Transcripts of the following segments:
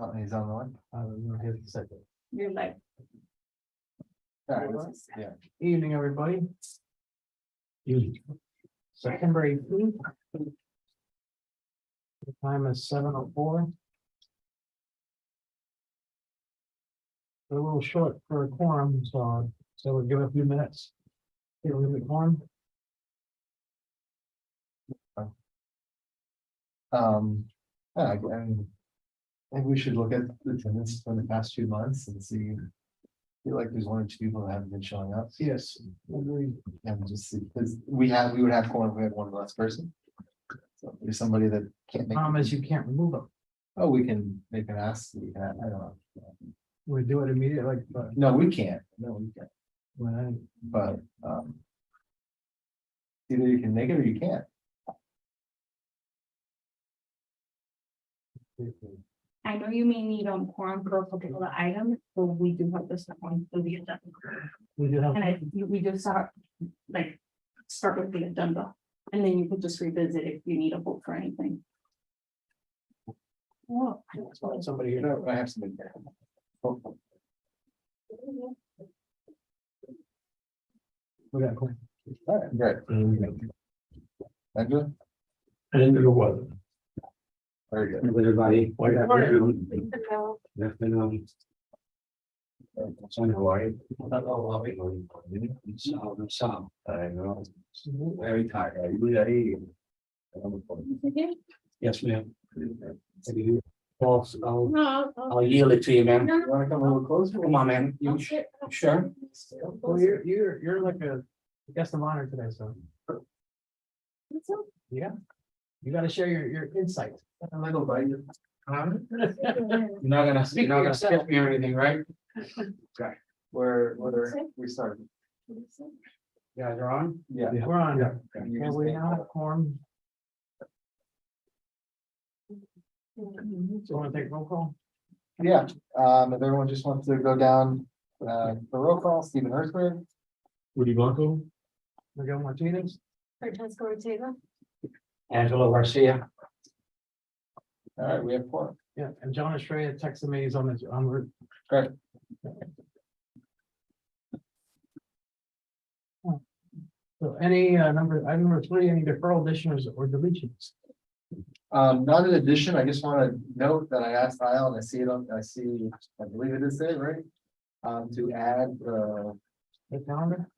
Oh, he's on the line. Here's the second. You're like, All right, yeah. Evening, everybody. September 18th. The time is 7:04. We're a little short for a quorum, so we'll give it a few minutes. Get a little bit quorum. I think we should look at the attendance for the past 2 months and see. Feel like there's 1 or 2 people that haven't been showing up. Yes, agreed. And just see, because we would have quorum if we had 1 less person. So if there's somebody that can't make. Problem is you can't remove them. Oh, we can make an ask. We can, I don't know. We do it immediately, but No, we can't. No, we can't. when But either you can make it or you can't. I know you may need quorum for a particular item, but we do have this one for the agenda. we do have. And we just start with the agenda, and then you could just revisit if you need a vote for anything. Well, somebody here. No, I have somebody there. We got quorum. All right, great. Andrew? I didn't know what. Very good. Everybody. Morning. Afternoon. Son, how are you? I know. Very tired. Yes, ma'am. I'll yield it to you, ma'am. You wanna come a little closer? Come on, man. You sure? Well, you're like a guest of honor today, so. Yeah. You gotta share your insight. I'm gonna go by you. You're not gonna skip me or anything, right? Okay. Where we started. You guys are on? Yeah. We're on. Yeah. And we now have quorum. So you wanna take roll call? Yeah, if everyone just wants to go down, the roll call, Stephen Hertzberg, Rudy Blanco. Miguel Martinez. Francesco Ortega. Angelo Garcia. all right, we have 4. Yeah, and John Estrella texted me, he's on route. Great. So any item number 3, any deferral additions or deletions? Not in addition, I just want to note that I asked Kyle, and I believe it is there, right? To add The calendar?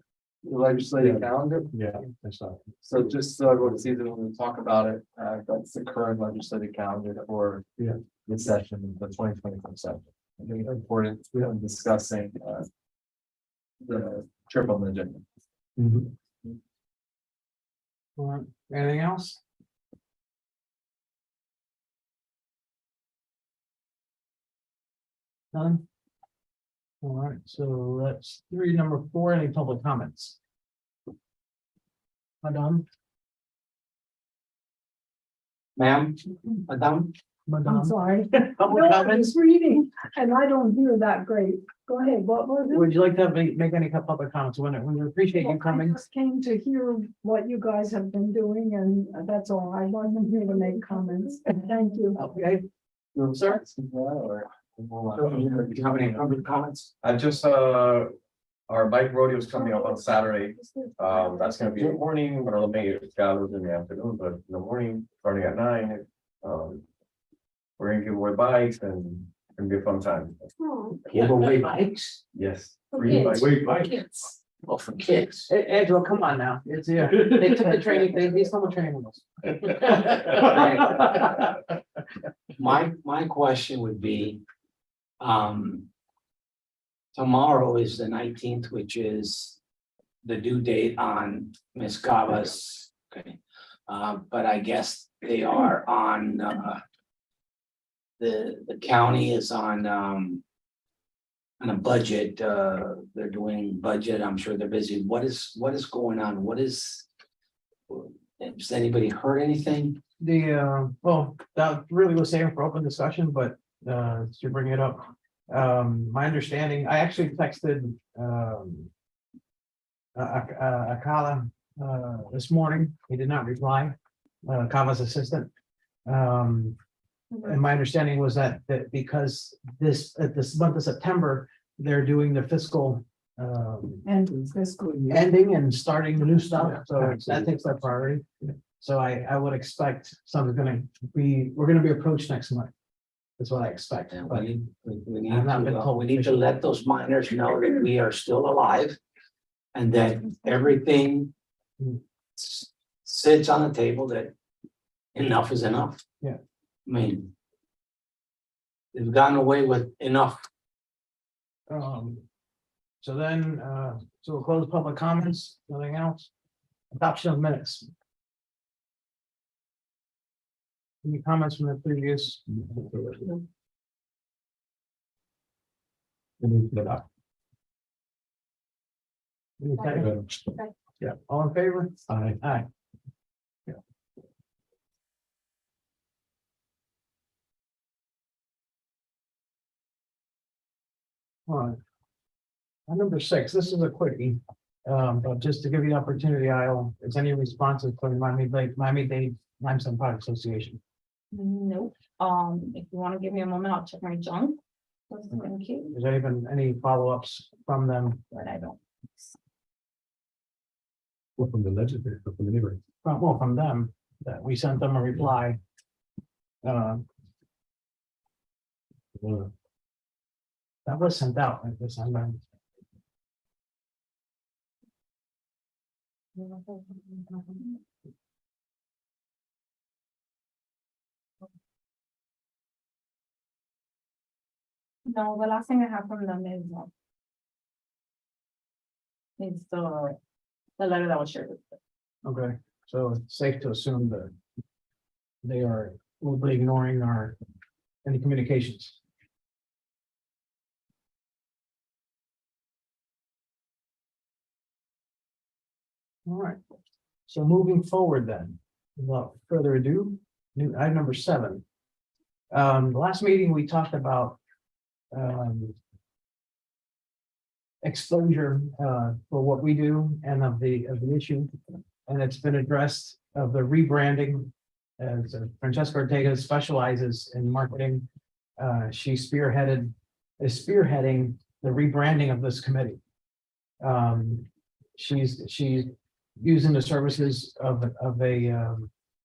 the legislative calendar, Yeah, that's not. so just so everyone sees it when we talk about it, that's the current legislative calendar for. Yeah. This session, the 2024 session. I think it's important, we are discussing the triple agenda. All right, anything else? None? All right, so that's number 4, any public comments? Madam? Ma'am, madam. Madam? Sorry. Public No, I comments? was reading and I don't hear that great. Go ahead, what was it? Would you like to make any public comments? We appreciate you Well, I coming. just came to hear what you guys have been doing and that's all. I wasn't here to make comments. Thank you. Okay, Sir? Do you have any public comments? I just, our bike rodeo is coming up on Saturday. That's gonna be in the morning, we're gonna make it gathers in the afternoon, but in the morning, starting at 9. We're gonna give away bikes and it's gonna be a fun time. Give away bikes? Yes. For free kids. bikes. Wait, bikes? Oh, for kids. Hey, Angela, come on now. It's yeah. They took the training, they still training with us. My question would be, tomorrow is the 19th, which is the due date on Ms. Gava's. Okay, but I guess they are on, the county is on a budget, they're doing budget, I'm sure they're busy. What is going on? Has anybody heard anything? Well, that really was saving for open discussion, but to bring it up. My understanding, I actually texted Akala this morning. He did not reply. Kava's assistant. And my understanding was that because this month of September, they're doing the fiscal And fiscal year. ending and starting the new stuff, so that takes that priority. So I would expect we're gonna be approached next month. That's what I expect, And but we need I've not been to, told we need to officially. let those miners know that we are still alive. And that everything sits on the table, that enough is enough. Yeah. I mean. They've gotten away with enough. So then, so we'll close public comments, nothing else. Adoption of minutes. Any comments from the previous? Any second? Yeah, all in favor? Aye. Aye. Yeah. All right. Number 6, this is a quickie, but just to give you the opportunity, is any responses from Miami-Dade Limestone Product Association? Nope, if you wanna give me a moment, I'll check my junk. Thank you, Is there even any follow-ups from them? but I don't. Well, from the legislature, from the neighbor. From them, that we sent them a reply. That was sent out, I guess, No, the last thing I have from them is the letter that was shared with them. okay, so it's safe to assume that they are willfully ignoring any communications. All right, so moving forward then, without further ado, item number 7. The last meeting, we talked about exposure for what we do and of the issue, and it's been addressed of the rebranding. As Francesca Ortega specializes in marketing, she is spearheading the rebranding of this committee. She's using the services of a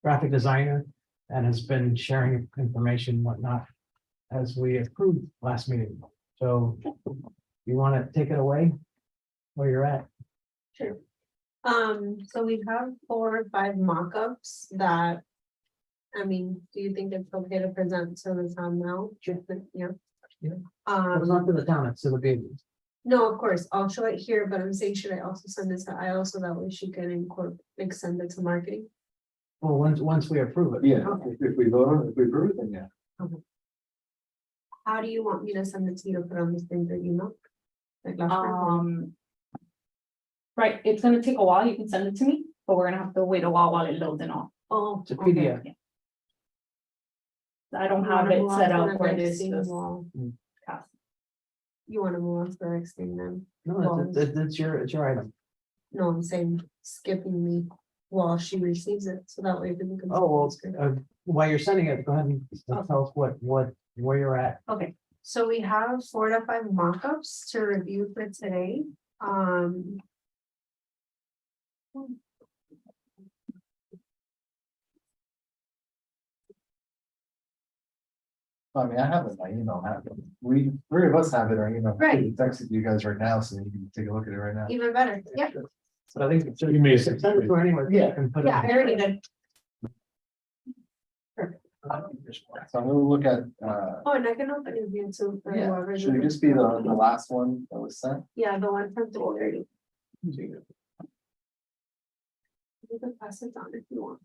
graphic designer and has been sharing information and whatnot as we approved last meeting. So you want to take it away where you're at? Sure. So we have 4 or 5 mock-ups that, I mean, do you think it's okay to present to the town now? Sure. Yeah. Yeah. Well, it's not to the town, it's to the baby. No, of course, I'll show it here, but I'm saying, should I also send this to IO so that way she can incorporate, like, send it to marketing? Well, once we approve it. Yeah, if we vote on it, if we approve it, then yeah. How do you want me to send it to you to put on the thing that you know? Like last time? Right, it's gonna take a while, you can send it to me, but we're gonna have to wait a while it loads and all. Oh. It's a okay. PDF. I don't You have wanna it move on set to up the where next this thing is. while- cast. You wanna move on to the next thing then? No, it's your item. No, I'm saying skipping me while she receives it, so that way. people can see Oh, the screen. well, while you're sending it, go ahead and tell us where you're at. Okay, so we have 4 to 5 mock-ups to review for today. I mean, I have it, my email, we, 3 of us have it, or email. Right. Text it to you guys right now, so you can take a look at it right now. Even better, yeah, So I think. You may send it to her anyway. Yeah. And put it. yeah, I already did. So I'm gonna look at, Oh, and I can open it here too. for yeah, whoever should it doesn't- just be the last one that was sent? Yeah, the one from 3:30. You can pass it on if you want.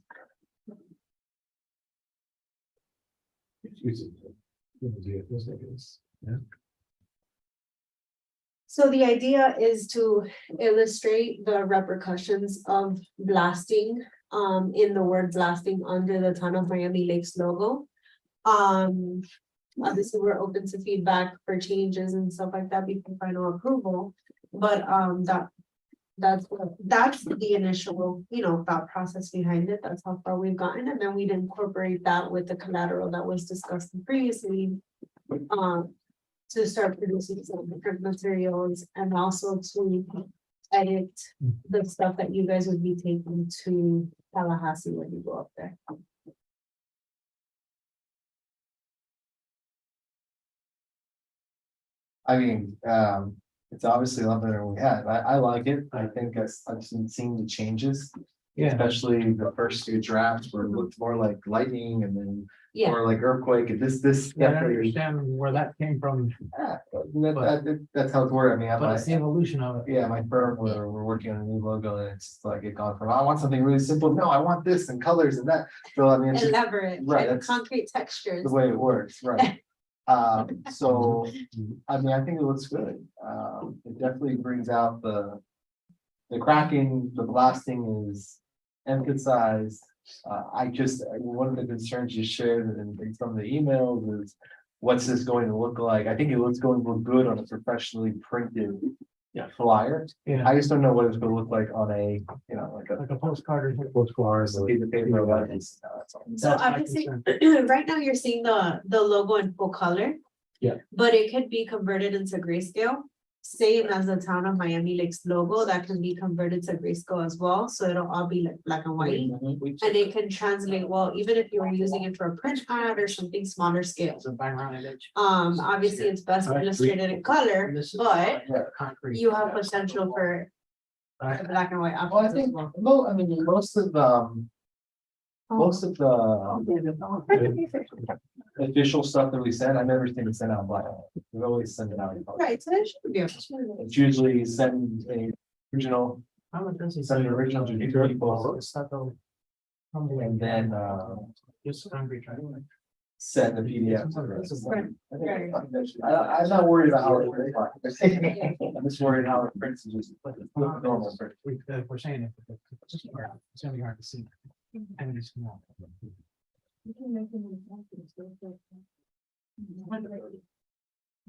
So the idea is to illustrate the repercussions of blasting, in the word blasting under the Town of Miami Lakes logo. Obviously, we're open to feedback for changes and stuff like that before final approval, but, that's the initial, thought process behind it. That's how far we've gotten, and then we'd incorporate that with the collateral that was discussed previously. To start producing some different materials and also to edit the stuff that you guys would be taking to Tallahassee when you go up there. I mean, it's obviously a lot better than we had. I like it. I think I've seen the changes. Yeah, Especially the first few drafts where it looked more like lightning and then Yeah, more like earthquake and this yeah, I definitely. understand where that came from, Yeah, that's how it's worked. I mean, but it's the evolution of it. yeah, my firm, we're working on a new logo and it's like it gone from, I want something really simple. No, I want this and colors and that. So I mean, it's just elaborate, right, and that's concrete textures. the way it works, right? So, I mean, I think it looks good. It definitely brings out the cracking, the blasting is emphasized. One of the concerns you shared in some of the emails is what's this going to look like? I think it's going to look good on a professionally printed flyer. Yeah, I just don't know what it's gonna look like on a, like like a postcard. a piece of paper or what. That's all. So That's my obviously, concern. right now you're seeing the logo in full color. Yeah. But it could be converted into grayscale, same as the town of Miami Lakes logo, that can be converted to grayscale as well, so it'll all be like black and white. And it can translate well, even if you were using it for a print ad or something smaller scale. It's a background image. Obviously, it's best illustrated in color, This is but concrete. you have potential for Right. black and white Well, I options as think, well. most of the official stuff that we send, I've never seen it sent out black. We always send it out in color. Right, so that should be. It's usually send a original, How much does it send say? an original to two people, It's not the- and then, Just concrete, right? send the PDF. Right. I'm not worried about how it prints. I'm just worried how it prints is just normal print. We're saying it, but it's just hard. It's gonna be hard to see. And it's small.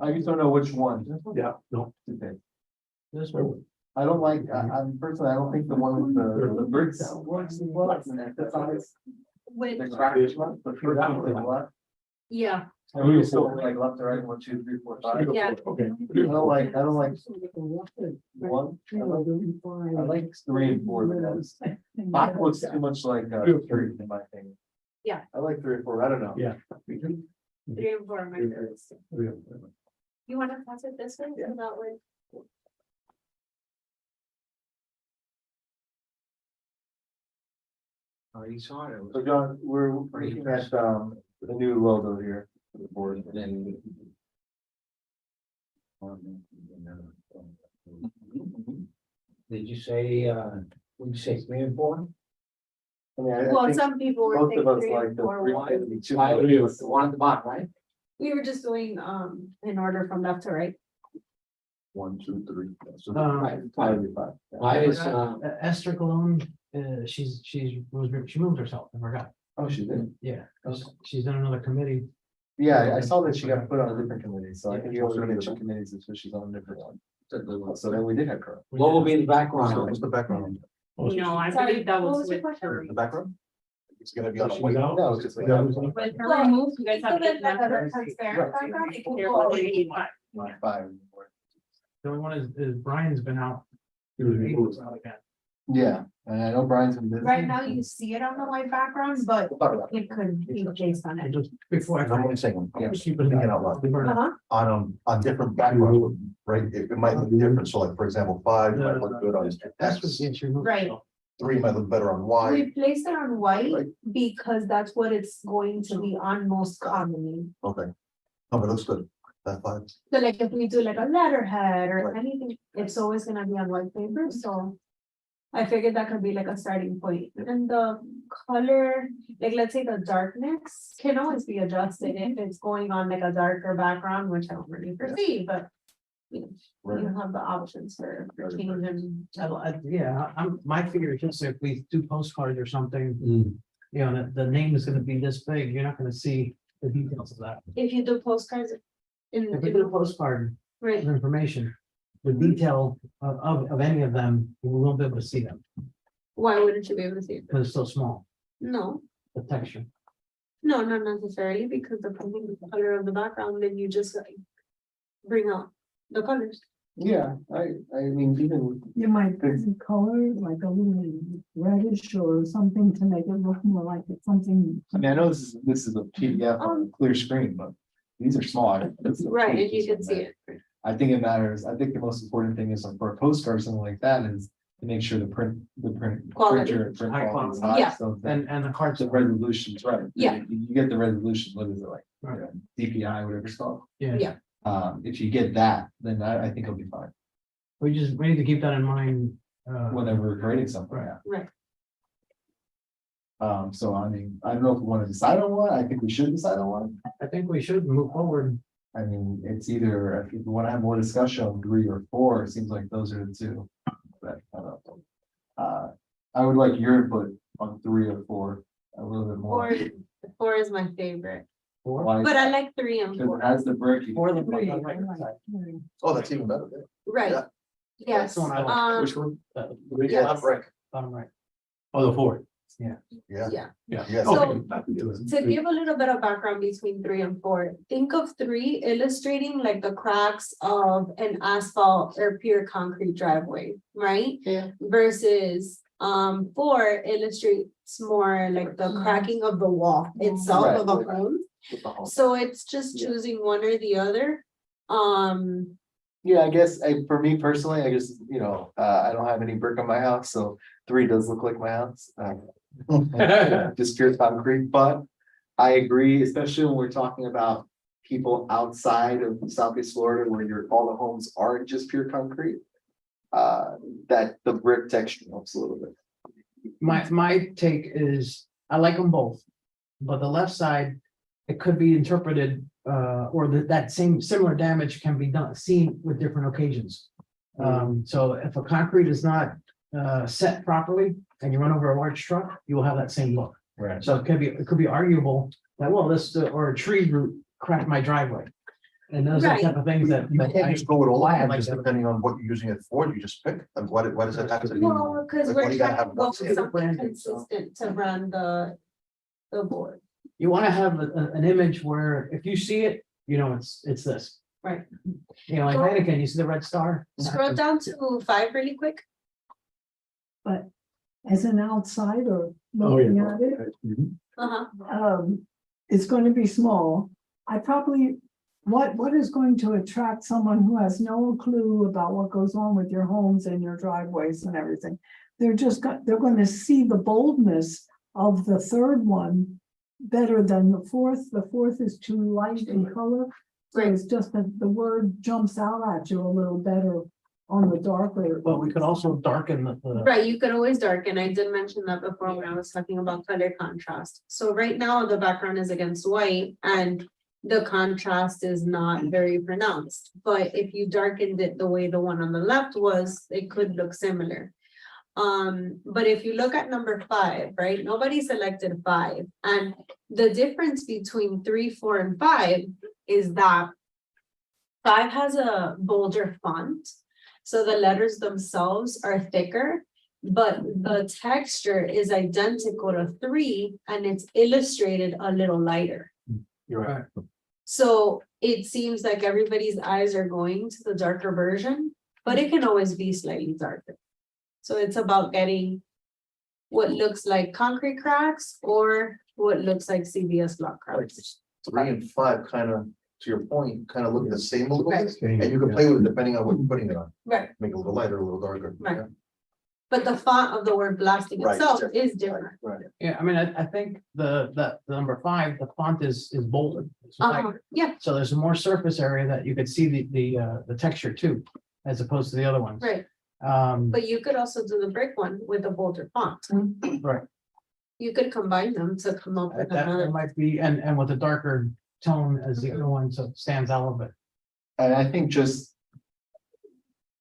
I just don't know which one. Yeah, no. to pick. This one. I don't like, I'm personally, I don't think the one with the bricks works as well as an emphasize. With, The crackers one, the first one with what? yeah, And we just go like left to right, 1, 2, 3, 4, 5. yeah. Okay. I don't like one. I like 3 and 4 the most. 5 looks too much like 3 in my opinion. Yeah. I like 3 or 4, I don't know. Yeah. 3 and 4 are my favorites. You wanna pass it this way? Yeah. So that way. Oh, you saw it. So John, we're looking at the new logo here for the board. Then. Did you say, would you say 3 and 4? I mean, I Well, think some people were most of us thinking 3 like and the 4. 3, Why would you, the one at the bottom, right? We were just doing, in order from left to right. 1, 2, 3. So Um, Why is, Esther Cologne, she moved herself, I forgot. Oh, she did? Yeah, she's in another committee. Yeah, I saw that she got put on a different committee, so I think you also get 2 committees, so she's on a different one. So then we did have her. what will be the background? What's the background? No, I Sorry, believe that what was was your with question? her. The background? It's gonna be on a She white. was out? No, it's just like- With her removed, you guys have. So then, like, a it. transparent background, it could They're go already anywhere. Like 5. The only one is Brian's been out. He was removed. Yeah, and I know Brian's been busy. Right now, you see it on the white background, but We'll talk about it. it could be based on it. Just before I. I'm only saying, Yeah. thinking out loud, Uh-huh. on different backgrounds, right, it might look different, so like, for example, 5 might look good on That's what X, gets removed. Right. 3 might look better on Y. We placed it on white Right. because that's what it's going to be on most commonly. Okay. No, but it looks good, that 5. So like if we do like a letterhead or Right. anything, it's always gonna be on white paper, so. I figured that could be like a starting point, and the color, like, let's say the darkness can always be adjusted if it's going on like a darker background, which I don't really foresee, but. You have the options for changing. Yeah, my figure is just if we do postcards or something, you know, the name is gonna be this big, you're not gonna see the details of that. If you do postcards in, If we do a postcard right, of information, the detail of any of them, we won't be able to see them Why wouldn't you be able to see it? because it's so small, No, the texture. no, not necessarily, because depending on the color of the background, then you just like bring out the colors. Yeah, I mean, even, You might put some color, like a little reddish or something to make it look more like it's something. I mean, I know this is a PDF on a clear screen, but these are small. Right, and you can see it. I think it matters. I think the most important thing is like for a postcard, something like that is to make sure the print. Quality. Print High quality is quality. high, Yeah. so that And the cards the are, resolution's right. Yeah. You get the resolution, what is it like? Right. DPI, whatever it's called. yeah. Yeah. If you get that, then I think it'll be fine, We need to keep that in mind. whenever we're creating something. Right. Yeah. Right. So I mean, I don't know if we want to decide on one. I think we should decide on one. I think we should move forward. I mean, it's either, if you want to have more discussion on 3 or 4, it seems like those are the two. But, I would like your input on 3 or 4, a little bit more. Four is my favorite, Why? but I like 3 and Because 4. it has the brick. you Or the- can put it on Right. the right side. Oh, that's even better. Right, Yeah. yes, That's the one I like. Which one? Yes. Brick. Bottom right. Oh, the four. Yeah. yeah. Yes. So- To give a little bit of background between 3 and 4, think of 3 illustrating like the cracks of an asphalt or pure concrete driveway, right? Yeah. Versus 4 illustrates more like the cracking of the wall itself of a home. So it's just Yeah. choosing one or the other. Yeah, I guess for me personally, I guess, I don't have any brick on my house, so 3 does look like my house. Just pure concrete, but I agree, especially when we're talking about people outside of Southeast Florida where all the homes aren't just pure concrete. That the brick texture helps a little bit. My take is, I like them both, but the left side, it could be interpreted, or that same similar damage can be seen with different occasions. So if a concrete is not set properly and you run over a large truck, you will have that same look. Right. So it could be arguable that, well, or a tree root cracked my driveway. And those are the type of things that. You can't just go with all I of them, like just that. depending on what you're using it for, you just pick, and what does it have to be? Well, because Like, what we're do you gotta trying to have go once with in? something Branded, so. consistent to run the board. You want to have an image where if you see it, it's this. Right. Like Go- Heineken, you see the red star? Scroll down to 5 really quick. But as an outsider looking at it, Uh-huh. it's going to be small. I probably, what is going to attract someone who has no clue about what goes on with your homes and your driveways and everything? They're going to see the boldness of the 3rd one better than the 4th. The 4th is too light in color. So Right. it's just that the word jumps out at you a little better on the darker. But we could also darken the. Right, you could always darken. I did mention that before when I was talking about color contrast. So right now the background is against white and the contrast is not very pronounced. But if you darkened it the way the one on the left was, it could look similar. But if you look at number 5, right, nobody selected 5. And the difference between 3, 4, and 5 is that 5 has a bolder font. So the letters themselves are thicker, but the texture is identical to 3 and it's illustrated a little lighter. You're right. So it seems like everybody's eyes are going to the darker version, but it can always be slightly darker. So it's about getting what looks like concrete cracks or what looks like CVS block Like cracks. 3 and 5 kind of, to your point, kind of look the same a little Right. bit, and you can play with it depending on what you're putting it on, Right, make it a little lighter, a little darker. Right. but the font of the word blasting Right, itself different. is different. Right. Yeah, I mean, I think the number 5, the font is bolder. It's lighter. Yeah, So there's more surface area that you could see the texture too, as opposed to the other ones. right. But you could also do the brick one with a bolder font. Right. You could combine them to come up with That another. might be, and with a darker tone as the other one, so it stands out a little bit. And I think just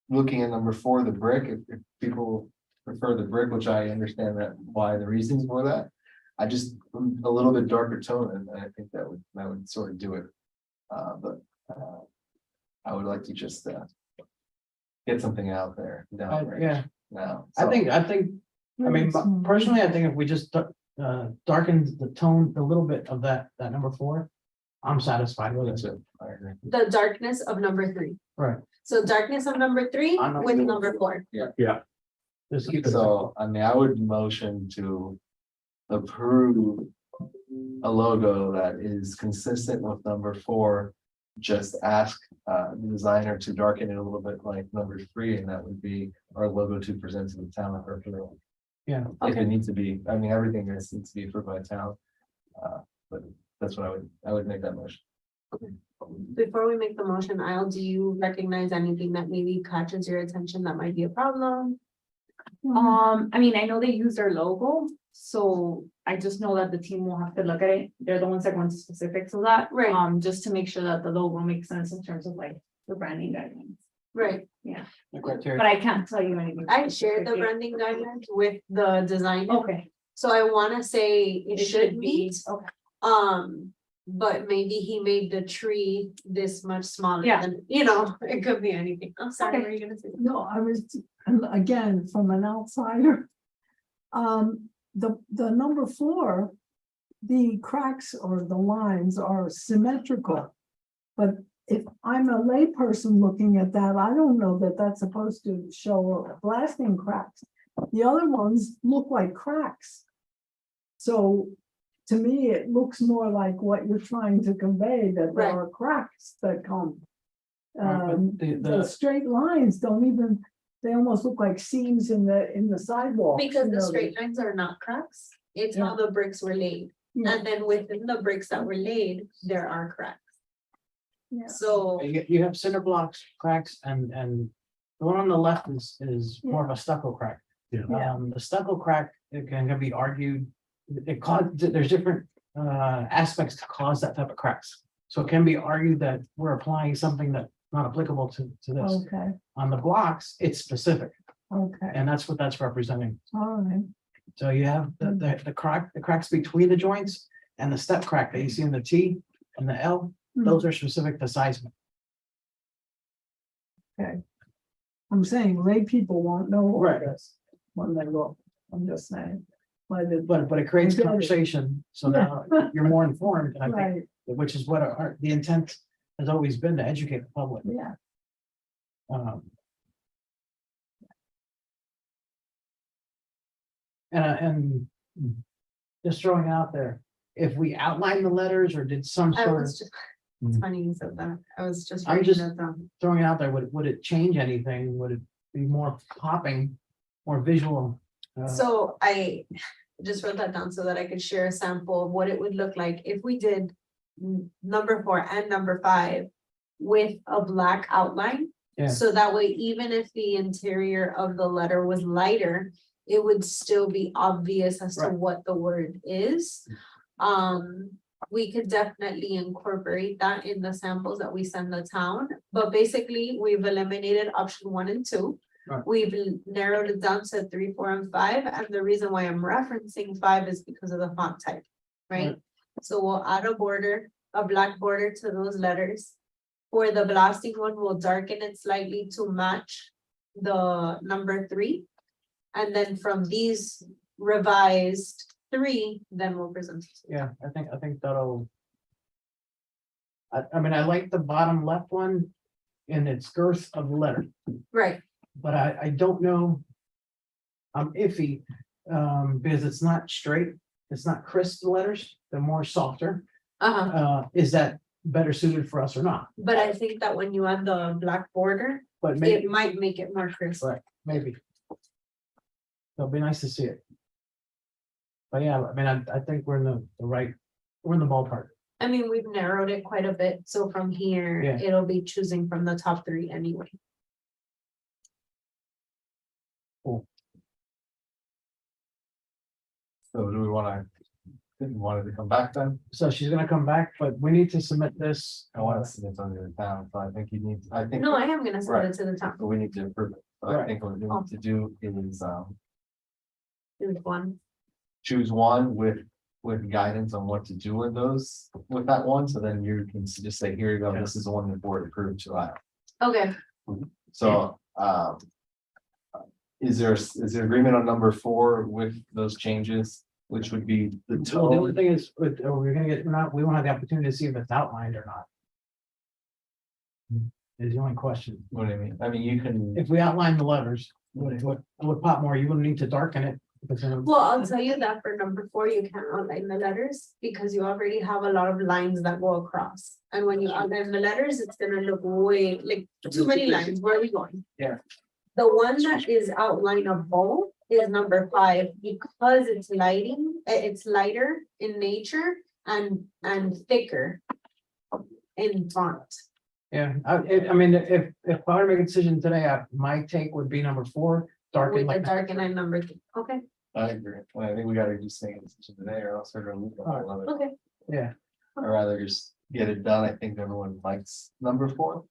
looking at number 4, the brick, if people prefer the brick, which I understand why the reasons for that. I just a little bit darker tone, and I think that would sort of do it. But I would like to just get something out there. downrange Yeah, Now. I think, I mean, personally, I think if we just darkened the tone a little bit of that number 4, I'm satisfied with That's it. it. I agree. The darkness of number 3. Right. So darkness of number 3 I know. with number 4. Just keep it. So, I mean, I would motion to approve a logo that is consistent with number 4. Just ask the designer to darken it a little bit like number 3, and that would be our logo to present to the town of Hartford. Yeah. If it needs to be, I mean, everything needs to be approved by town. But that's what I would make that motion. Before we make the motion, Al, do you recognize anything that maybe catches your attention that might be a problem? I mean, I know they use their logo, so I just know that the team will have to look at it. They're the ones that go into specifics of that. Right. Just to make sure that the logo makes sense in terms of like the branding guidelines. Right, The criteria. But I can't tell you anything. I shared the specific. branding guidelines with the designer, Okay. so I wanna say it should meet. Okay. But maybe he made the tree this much smaller Yeah. than, it could be anything. I'm sorry, what Okay. were you gonna say? No, I was, again, from an outsider. The number 4, the cracks or the lines are symmetrical. But if I'm a layperson looking at that, I don't know that that's supposed to show blasting cracks. The other ones look like cracks. So to me, it looks more like what you're trying to convey, that there Right. are cracks that come. Right, but the- The straight lines don't even, they almost look like seams in the sidewalk. Because the straight lines are not cracks, it's how the bricks were laid, Yeah, and then within the bricks that were laid, there are cracks. yeah. So, You have cinder blocks, cracks, and the one on the left is more of a stucco crack. Yeah. The stucco crack, it can be argued, there's different aspects to cause that type of cracks. So it can be argued that we're applying something that's not applicable to this. Okay, On the blocks, it's specific, okay, and that's what that's representing. all right. So you have the cracks between the joints and the step crack that you see in the T and the L, those are specific to seismic. I'm saying lay people won't know all Right. this when they look, I'm just saying. But it creates Okay. conversation, so now you're more informed, and I think, Right, which is what the intent has always been, to educate the public. yeah, Um, And just throwing out there, if we outline the letters or did some I sort of, was just, it's funny you said that, I was just I'm writing just- that down. throwing it out there, would it change anything? Would it be more popping, more visual? So I just wrote that down so that I could share a sample of what it would look like if we did number 4 and number 5 with a black outline. Yeah. So that way, even if the interior of the letter was lighter, it would still be obvious as to Right. what the word is. We could definitely incorporate that in the samples that we send the town, but basically, we've eliminated option 1 and 2. Right. We've narrowed it down to 3, 4, and 5, and the reason why I'm referencing 5 is because of the font type, right? Right. So we'll add a border, a black border to those letters. For the blasting one, we'll darken it slightly to match the number 3. And then from these revised 3, then we'll present. Yeah, I think that'll. I mean, I like the bottom left one in its girth of the letter, Right, but I don't know. I'm iffy, because it's not straight, it's not crisp letters, they're more softer. Is that better suited for us or not? but I think that when you add the black border, But it maybe, might make it more crisp. Right. maybe. It'll be nice to see it. But yeah, I mean, I think we're in the right, we're in the ballpark. I mean, we've narrowed it quite a bit, so from here, Yeah. it'll be choosing from the top 3 anyway. So do we want it to come back then? So she's gonna come back, but we need to submit this. I want to see it on the town, so I think you need, I think. No, I am gonna send it to the top. We need to approve it. So I Right. think what we need to do is Choose one. choose one with guidance on what to do with those, with that one, so then you can just say, here you go, this is the one the board approved July. Okay, So Um. Is there agreement on number 4 with those changes, which would be the Well, the only tone? thing is, we're gonna get, we won't have the opportunity to see if it's outlined or not. Is the only question. What do you mean? I mean, you can, If we outline the letters, would pop more, you wouldn't need to darken it. Because then, Well, I'll tell you that for number 4, you can't outline the letters because you already have a lot of lines that go across. And when you outline the letters, it's gonna look way, like, too many lines. Where are we going? Yeah. The one that is outlineable is number 5 because it's it's lighter in nature and thicker in font. yeah, I mean, if I were to make a decision today, my take would be number 4, darken With the like. dark and number 3. Okay, I agree. Well, I think we gotta just make a decision today or else we're gonna lose all of it. okay. Yeah, I'd rather just get it done. I think everyone likes number 4.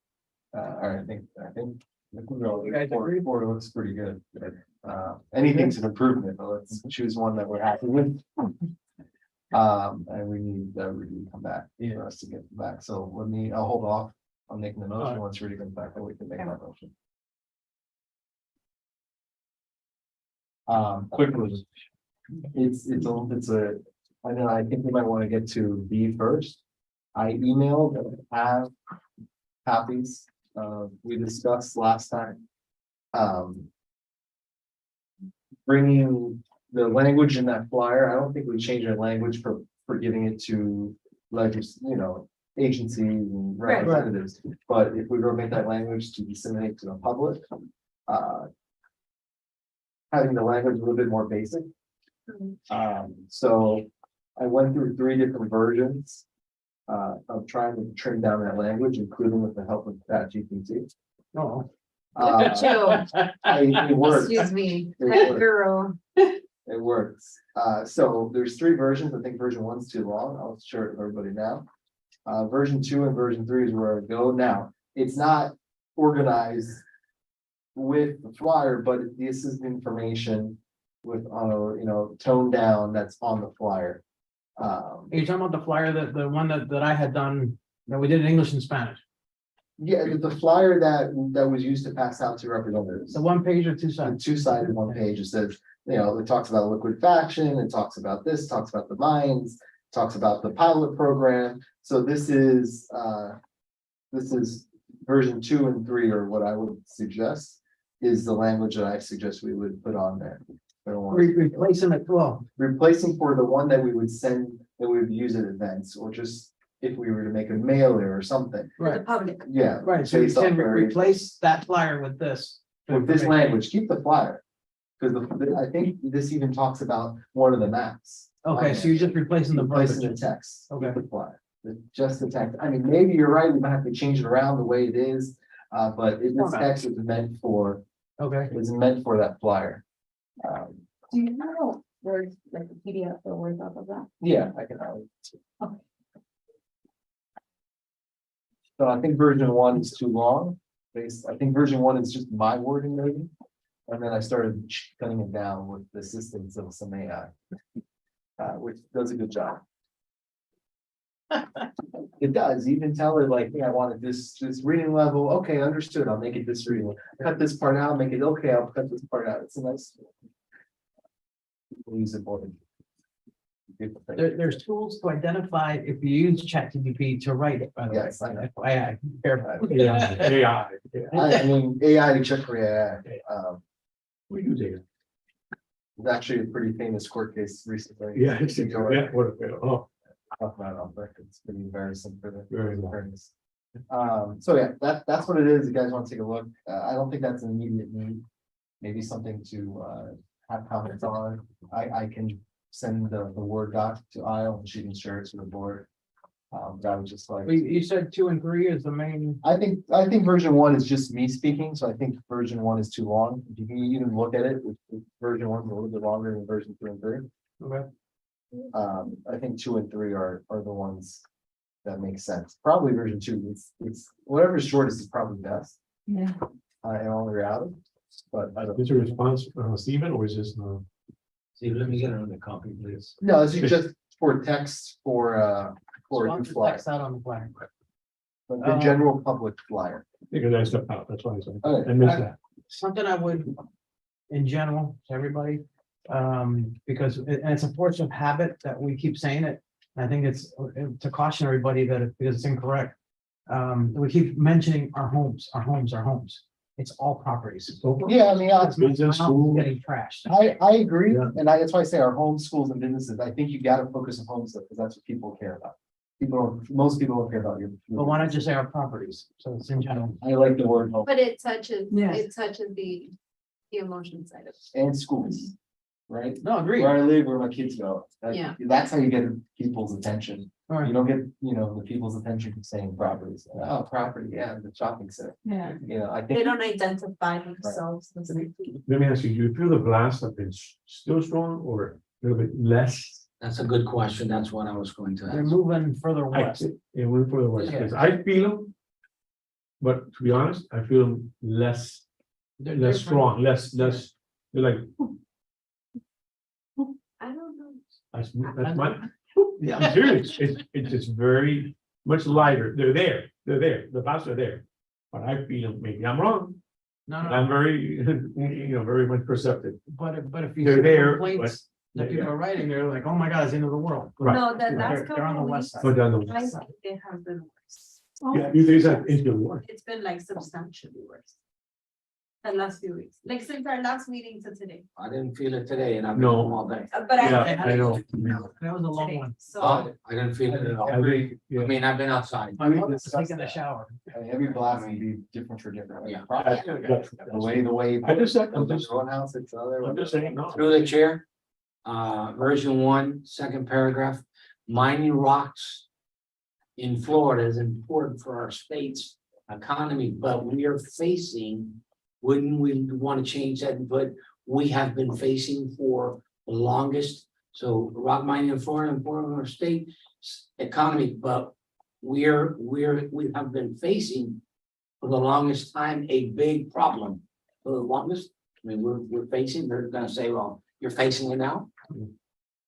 Or I think. If we go You guys four, agree? 4 looks pretty good. Anything's an improvement, but let's choose one that we're happy with. And we need the review to come back for us to get back. So I'll hold off on making the motion. Alright. Once Rudy comes back, then we can make that motion. Quickly. I know, I think we might want to get to B first. I emailed and have copies, we discussed last time. Bringing the language in that flyer, I don't think we change our language for giving it to agencies and Right. representatives. But if we were to make that language to disseminate to the public, having the language a little bit more basic. So I went through 3 different versions of trying to trim down that language, including with the help of ChatGPT. no. Chill. It works. Excuse me, It head works. girl. It works. So there's 3 versions. I think version 1's too long. I'll share it with everybody now. Version 2 and version 3 is where I go now. It's not organized with the flyer, but this is information with toned down that's on the flyer. Are you talking about the flyer, the one that I had done, that we did in English and Spanish? Yeah, the flyer that was used to pass out to representatives. The 1 page or 2 On sides? 2-sided 1 page, it says, it talks about liquefaction, it talks about this, talks about the mines, talks about the pilot program. So this is version 2 and 3, or what I would suggest is the language that I suggest we would put on there. Replacing it, well, Replacing for the one that we would send, that we would use at events, or just if we were to make a mailer or something. For the right, public. Yeah. right, so you based off can our- replace that flyer with this. With this language, keep the flyer. Because I think this even talks about one of the maps. Okay, so you're just replacing the Replacing the verbiage. text. Keep Okay. the flyer. Just the text. I mean, maybe you're right, we might have to change it around the way it is. But this Format. text is meant for, Okay, that flyer. Do you know Word, like a PDF or Word off of that? Yeah, I can. Okay. So I think version 1 is too long. I think version 1 is just my wording maybe. And then I started cutting it down with the assistance of some AI. Which does a good job. It does, you can tell it like, hey, I wanted this reading level, okay, understood, I'll make it this reading. Level. Cut this part out, make it okay, I'll cut this part out, it's a nice. Use it more. there's tools to identify if you use ChatGPT to write it, by the way. Yes, I know. FYI, careful. AI. I mean, AI to check for AI. We use AI. It's actually a pretty famous court case recently. Yeah, it's, oh, Talk about it on record. It's pretty embarrassing for the Very attorneys. So yeah, that's what it is. You guys want to take a look. I don't think that's an immediate need. Maybe something to have comments on. I can send the Word doc to Isle and she can share it to the board. That was just like. You said 2 and 3 is the main, I think version 1 is just me speaking, so I think version 1 is too long. If you can even look at it, version 1 is a little bit longer than version 2 and 3. okay, I think 2 and 3 are the ones that make sense. Probably version 2, it's whatever's shortest is probably best. Yeah. In all reality, but I don't. is there a response, Stephen, or is this, See, let me get another copy, please. No, this is just for text for so a I'll new just flyer. text out on the flyer. Like the general public flyer. Because I stepped out, that's why I said, Okay. I missed that. Something I would, in general, to everybody, because and it's a force of habit that we keep saying it. I think it's to caution everybody that because it's incorrect. We keep mentioning our homes, our homes, our homes. It's all properties. Yeah, I mean, It's my Business, house school. getting trashed. I agree, Yeah. and that's why I say our homes, schools and businesses, I think you gotta focus on homes stuff, because that's what people care about. Most people don't care about your. But why not just say our properties? So it's in general. I like the word home But it touches, Yes. it touches the emotion side of it. and schools, right? No, agree. Where I live, where my kids go. Yeah. That's how you get people's attention. All You right. don't get, the people's attention from saying properties. Oh, property, yeah, the shopping center. Yeah. I They think, don't identify themselves. as a- Let me ask you, do you feel the blast have been still strong or a little bit less? That's a good question. That's what I was going to They're ask. moving further I, west. it went further west, because I feel them. But to be honest, I feel them less, They're less different. strong, less, they're like, I don't know. that's my. Yeah, I'm serious, it's just very much lighter, they're there, the thoughts are there. But I feel, maybe I'm wrong, No, no, I'm very, very much perceptive. but if you. They're see the there, complaints that people yeah. are writing, they're like, oh my God, it's the end of the world. Right. No, that They're that's. they're on the west side. But down the, I think they have been worse. yeah, you think that into one. It's been like substantially worse. The last few weeks, like since our last meeting to today. I didn't feel it today and I've been No. home all day. But Yeah, I. I know. That was a long Today, one. So, I didn't feel it at all. every, Yeah. I mean, I've been outside. My We mother's discussed taking a that. shower. every blast will be different for different. Yeah. properties. The way. I just said, I'm The just, road house, it's other. I'm just saying, no. Through the chair, version 1, second paragraph, mining rocks in Florida is important for our state's economy, but we are facing, wouldn't we want to change that, but we have been facing for the longest, so rock mining in Florida, important for our state's economy, but we have been facing for the longest time a big problem. For the longest, I mean, we're facing, they're gonna say, well, you're facing it now?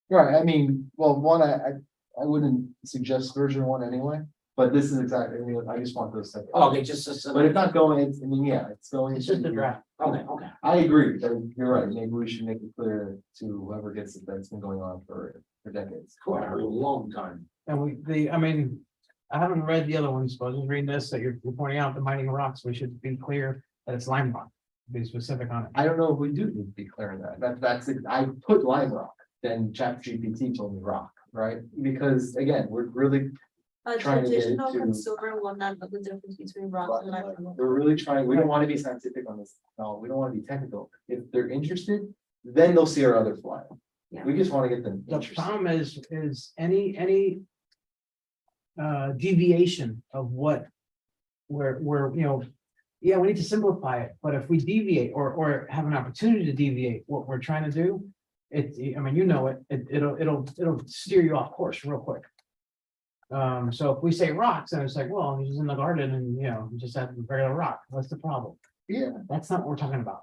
Right, I mean, well, one, I wouldn't suggest version 1 anyway, but this is exactly, I just want those. to- Okay, just a. But it's not going, it's, it's going. It's just a draft. Okay. I agree, you're right, maybe we should make it clear to whoever gets it, that's been going on for decades. For a long time. And I haven't read the other ones, but I was just reading this, that you're pointing out the mining rocks, we should be clear that it's lime rock. Be specific on it. I don't know if we do need to be clear on that's, I put lime rock, then ChatGPT told me rock, right? Because again, we're really, a trying to get traditional into- consumer will not know the difference between rock and lime. we're really trying, we don't want to be scientific on this, no, we don't want to be technical. If they're interested, then they'll see our other flyer. Yeah. We just want to get them The interested. problem is any deviation of what where, yeah, we need to simplify it, but if we deviate or have an opportunity to deviate what we're trying to do, it'll steer you off course real quick. So if we say rocks, and it's like, well, he's in the garden and, just have a regular rock, what's the problem? Yeah, That's not what we're talking about,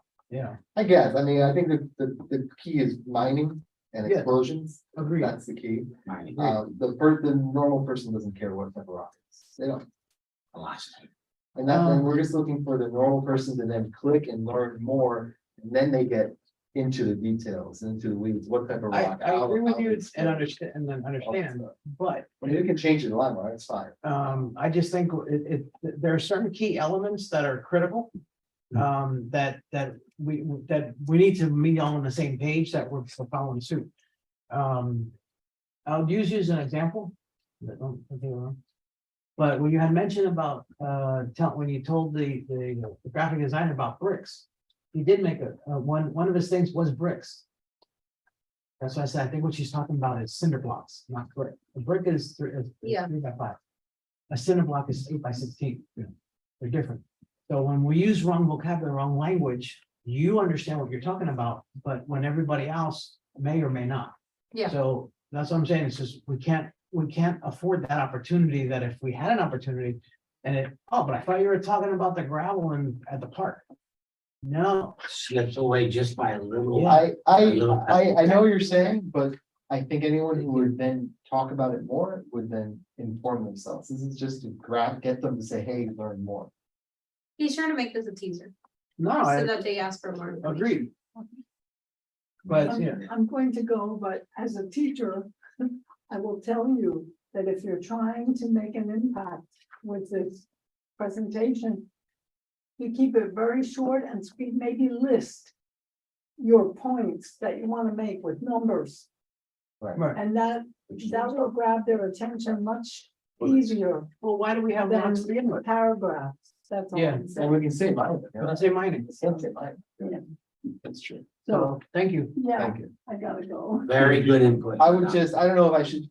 I guess, I mean, I think the key is mining and Yeah. explosions, agreed. that's the key. Mining. The normal person doesn't care what type of rock it is, they don't. And then we're just looking for the normal person to then click and learn more, and then they get into the details, into the weeds, what type of I rock. agree with how you it's and built, understand, all that stuff. but I mean, you can change it in line, right, it's fine. I just think there are certain key elements that are critical. That we need to be all on the same page, that we're following suit. I'll use you as an example. But when you had mentioned about, when you told the graphic designer about bricks, he did make one of his things was bricks. That's why I said, I think what she's talking about is cinder blocks, not brick. A brick is 3 Yeah. 3x5. A cinder block is 8x16. They're different. So when we use wrong vocabulary, wrong language, you understand what you're talking about, but when everybody else may or may not. Yeah. So that's what I'm saying. It's just, we can't afford that opportunity, that if we had an opportunity and but I thought you were talking about the gravel at the park. No, Slips away just by a little. Yeah. I know what you're saying, but I think anyone who would then talk about it more would then inform themselves. This is just to get them to say, hey, learn more. He's trying to make this a teaser, No, so I that they ask for more. information. agreed. But yeah, I'm going to go, but as a teacher, I will tell you that if you're trying to make an impact with this presentation, you keep it very short and speak, maybe list your points that you want to make with numbers, right. and that will grab their attention much easier Well, why do we have than lots to begin with? paragraphs. That's all Yeah. I'm And saying. we can say mine. Let's say mining. Can say mine. Yeah. That's true. So, thank you. Yeah, Thank you. I gotta go. Very good input. I would just, I don't know if I should,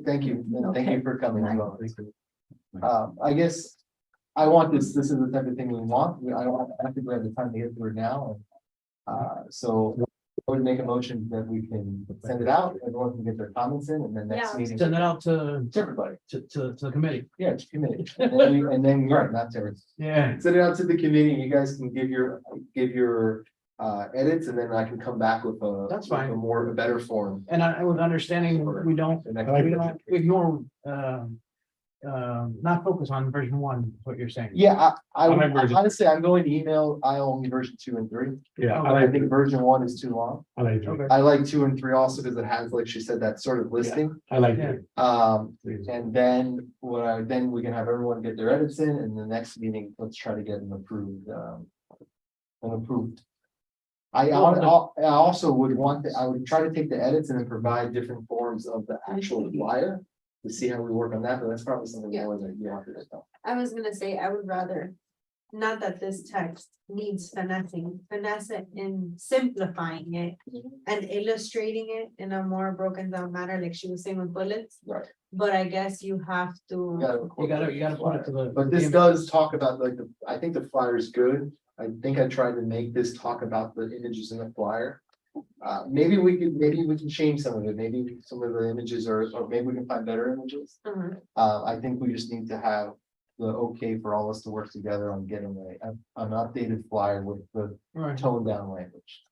thank you, and thank you for coming as well. I guess I want this is the type of thing we want. I don't think we have the time to get through it now. So I would make a motion that we can send it out, everyone can get their comments in, and then next Yeah. meeting. Send it out to Everybody, the committee. yeah, to committee, and then, you're right, not to everyone. Yeah. Send it out to the committee, you guys can give your edits, and then I can come back with That's fine. a better form. And I was understanding, we don't The next we don't ignore, not focus on version 1, is what you're saying. Yeah, I I like version- honestly, I'm going to email, I only version 2 and 3. Yeah, I think version 1 is too long. I like it. Okay. I like 2 and 3 also because it has, like she said, that sort of listing. I like Yeah. it. And then then we can have everyone get their edits in, and the next meeting, let's try to get an approved. I also would want I would try to take the edits and then provide different forms of the actual flyer to see how we work on that, but that's probably something more that you want to know. I was gonna say, I would rather, not that this text needs finesse it in simplifying it and illustrating it in a more broken down manner, like she was saying with bullets. Right. But I guess you have to, You gotta put it to the. But this does talk about I think the flyer is good. I think I tried to make this talk about the images in the flyer. Maybe we can change some of it. Maybe some of the images or maybe we can find better images. I think we just need to have the okay for all us to work together on getting an updated flyer with the Right. toned down language.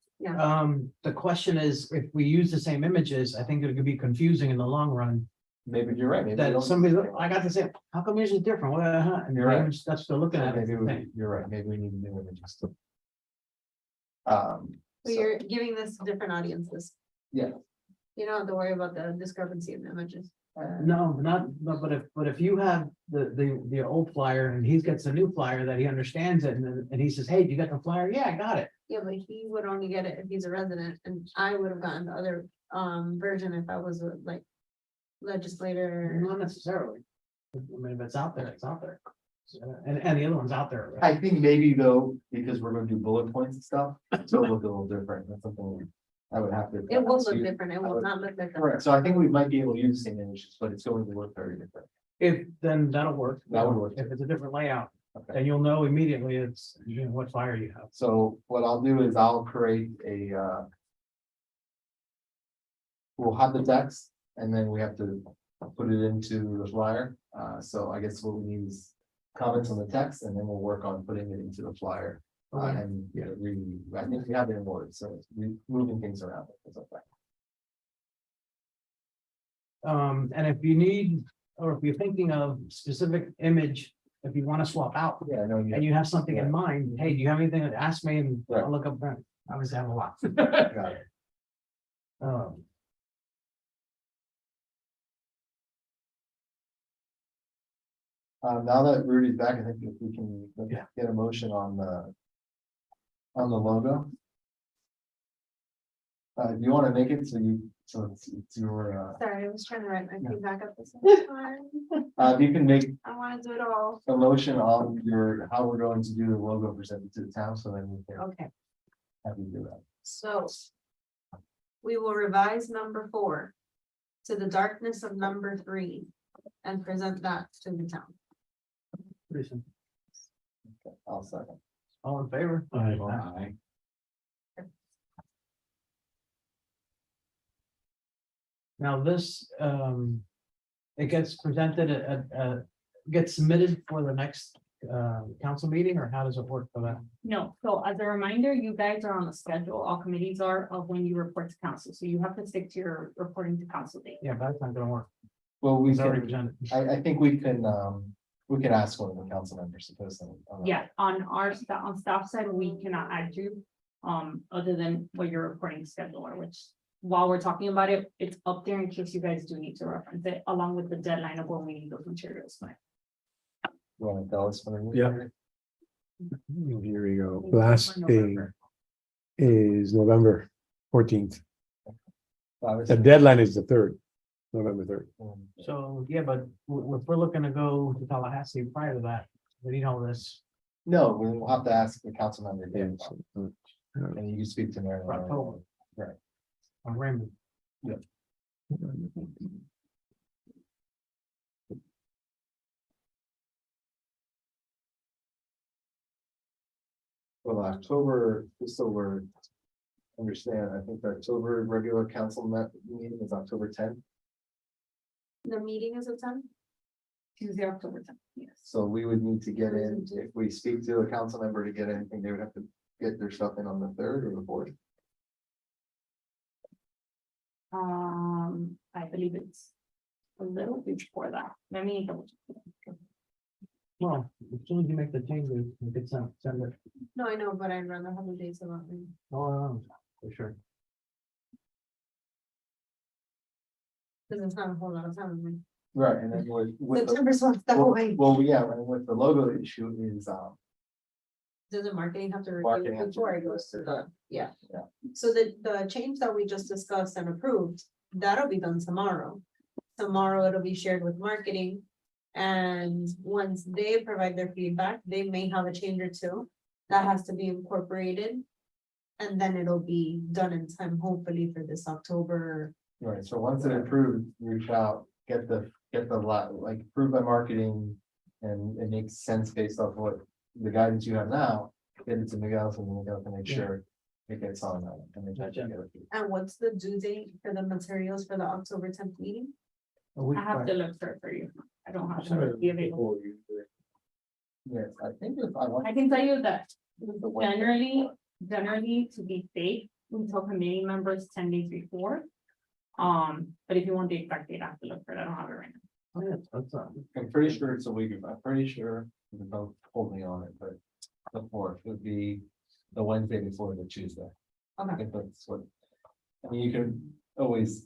The question is, if we use the same images, I think it could be confusing in the long run. Maybe you're right. Maybe we That don't- somebody, I got to say, how come yours is different? Well, and You're right. that's what they're looking at. Maybe you're right. Maybe we need new images. so So- you're giving this to different audiences. Yeah. You don't have to worry about the discrepancy in the images. No, but if you have the old flyer and he gets a new flyer that he understands it and he says, hey, you got the flyer? Yeah, I got it. Yeah, but he would only get it if he's a resident, and I would have gotten the other version if I was a legislator. Not necessarily. I mean, if it's out there, it's out there. And the other one's out there. right? I think maybe though, because we're gonna do bullet points and stuff, so it'll look a little different. That's something I would have to. It will look different, it will not look like. Correct, so I think we might be able to use the same images, but it's going to look very different. If, then that'll work. That would work. If it's a different layout, Okay, then you'll know immediately it's, what flyer you have. so what I'll do is I'll create we'll have the text and then we have to put it into the flyer. So I guess what we need is comments on the text and then we'll work on putting it into the flyer. Okay. And I think we have it in order, so it's moving things around. It's okay. And if you need, or if you're thinking of specific image, if you want to swap out Yeah, I know you and you have something Yeah. in mind, hey, do you have anything? Ask me and Right. I'll look up. I always have a lot. got it. Now that Rudy's back, I think if we can get a motion on the logo. Do you want to make it so it's your, Sorry, I was trying to write my Yeah. feedback up. This time. you can make I wanna do it all. a motion on how we're going to do the logo presented to the town, so then we can Okay, have you do that. so. We will revise number 4 to the darkness of number 3 and present that to the town. Pretty simple. Okay, I'll second. All in favor? Aye. Now this, it gets presented, gets submitted for the next council meeting, or how does it work for that? No, so as a reminder, you guys are on the schedule, all committees are of when you report to council, so you have to stick to your reporting to council date. Yeah, that's not gonna work. Well, we It's already can, agenda. I think we can ask one of the council members to post them. Yeah, on our on staff side, we cannot add you, other than what your reporting schedule are, which while we're talking about it, it's up there in case you guys do need to reference it, along with the deadline of when we need those materials. But You want to tell us? when we- Yeah. Here we go. Last thing is November 14th. The deadline is the 3rd, November 3rd. So, yeah, but if we're looking to go to Tallahassee prior to that, we need all this No, we'll have to ask the council member, Dave, So, and you speak to Mary. for October. On Raymond. Well, October, just so we're understand, I think the October regular council meeting is October 10th. The meeting is at 10? Tuesday, October 10th, yes. So we would need to get in, if we speak to a council member to get anything, they would have to get their stuff in on the 3rd or the 4th. I believe it's a little bit before that. Let me double check. Well, as soon as you make the changes, we could send it. No, I know, but I'd rather have the dates about me. Oh, for sure. Because it's not a whole lot of time. Right, and then with the, September's not that well, way. well, yeah, and with the logo issue is, Doesn't marketing have to review Marketing it has to before it review goes to it. the, yeah. Yeah. So the change that we just discussed and approved, that'll be done tomorrow. Tomorrow it'll be shared with marketing. And once they provide their feedback, they may have a change or two that has to be incorporated. And then it'll be done in time, hopefully for this October. right, so once it's approved, reach out, get the lot, like approved by marketing. And it makes sense based off what the guidance you have now, get it to Miguel, and Miguel can make sure it gets on that. And then judge it. And what's the due date for the materials for the October 10th meeting? A week I have to prior. look for you. I don't have Sure. it available. Yes, I think if I want. I can tell you that the Wednesday. generally to be safe, we tell committee members 10 days before. But if you want the exact date, I have to look for it. I don't have it right now. Yeah, that's, I'm pretty sure it's a week, I'm pretty sure, don't hold me on it, but the 4th would be the Wednesday before the Tuesday. I Okay. think that's what, I mean, you can always.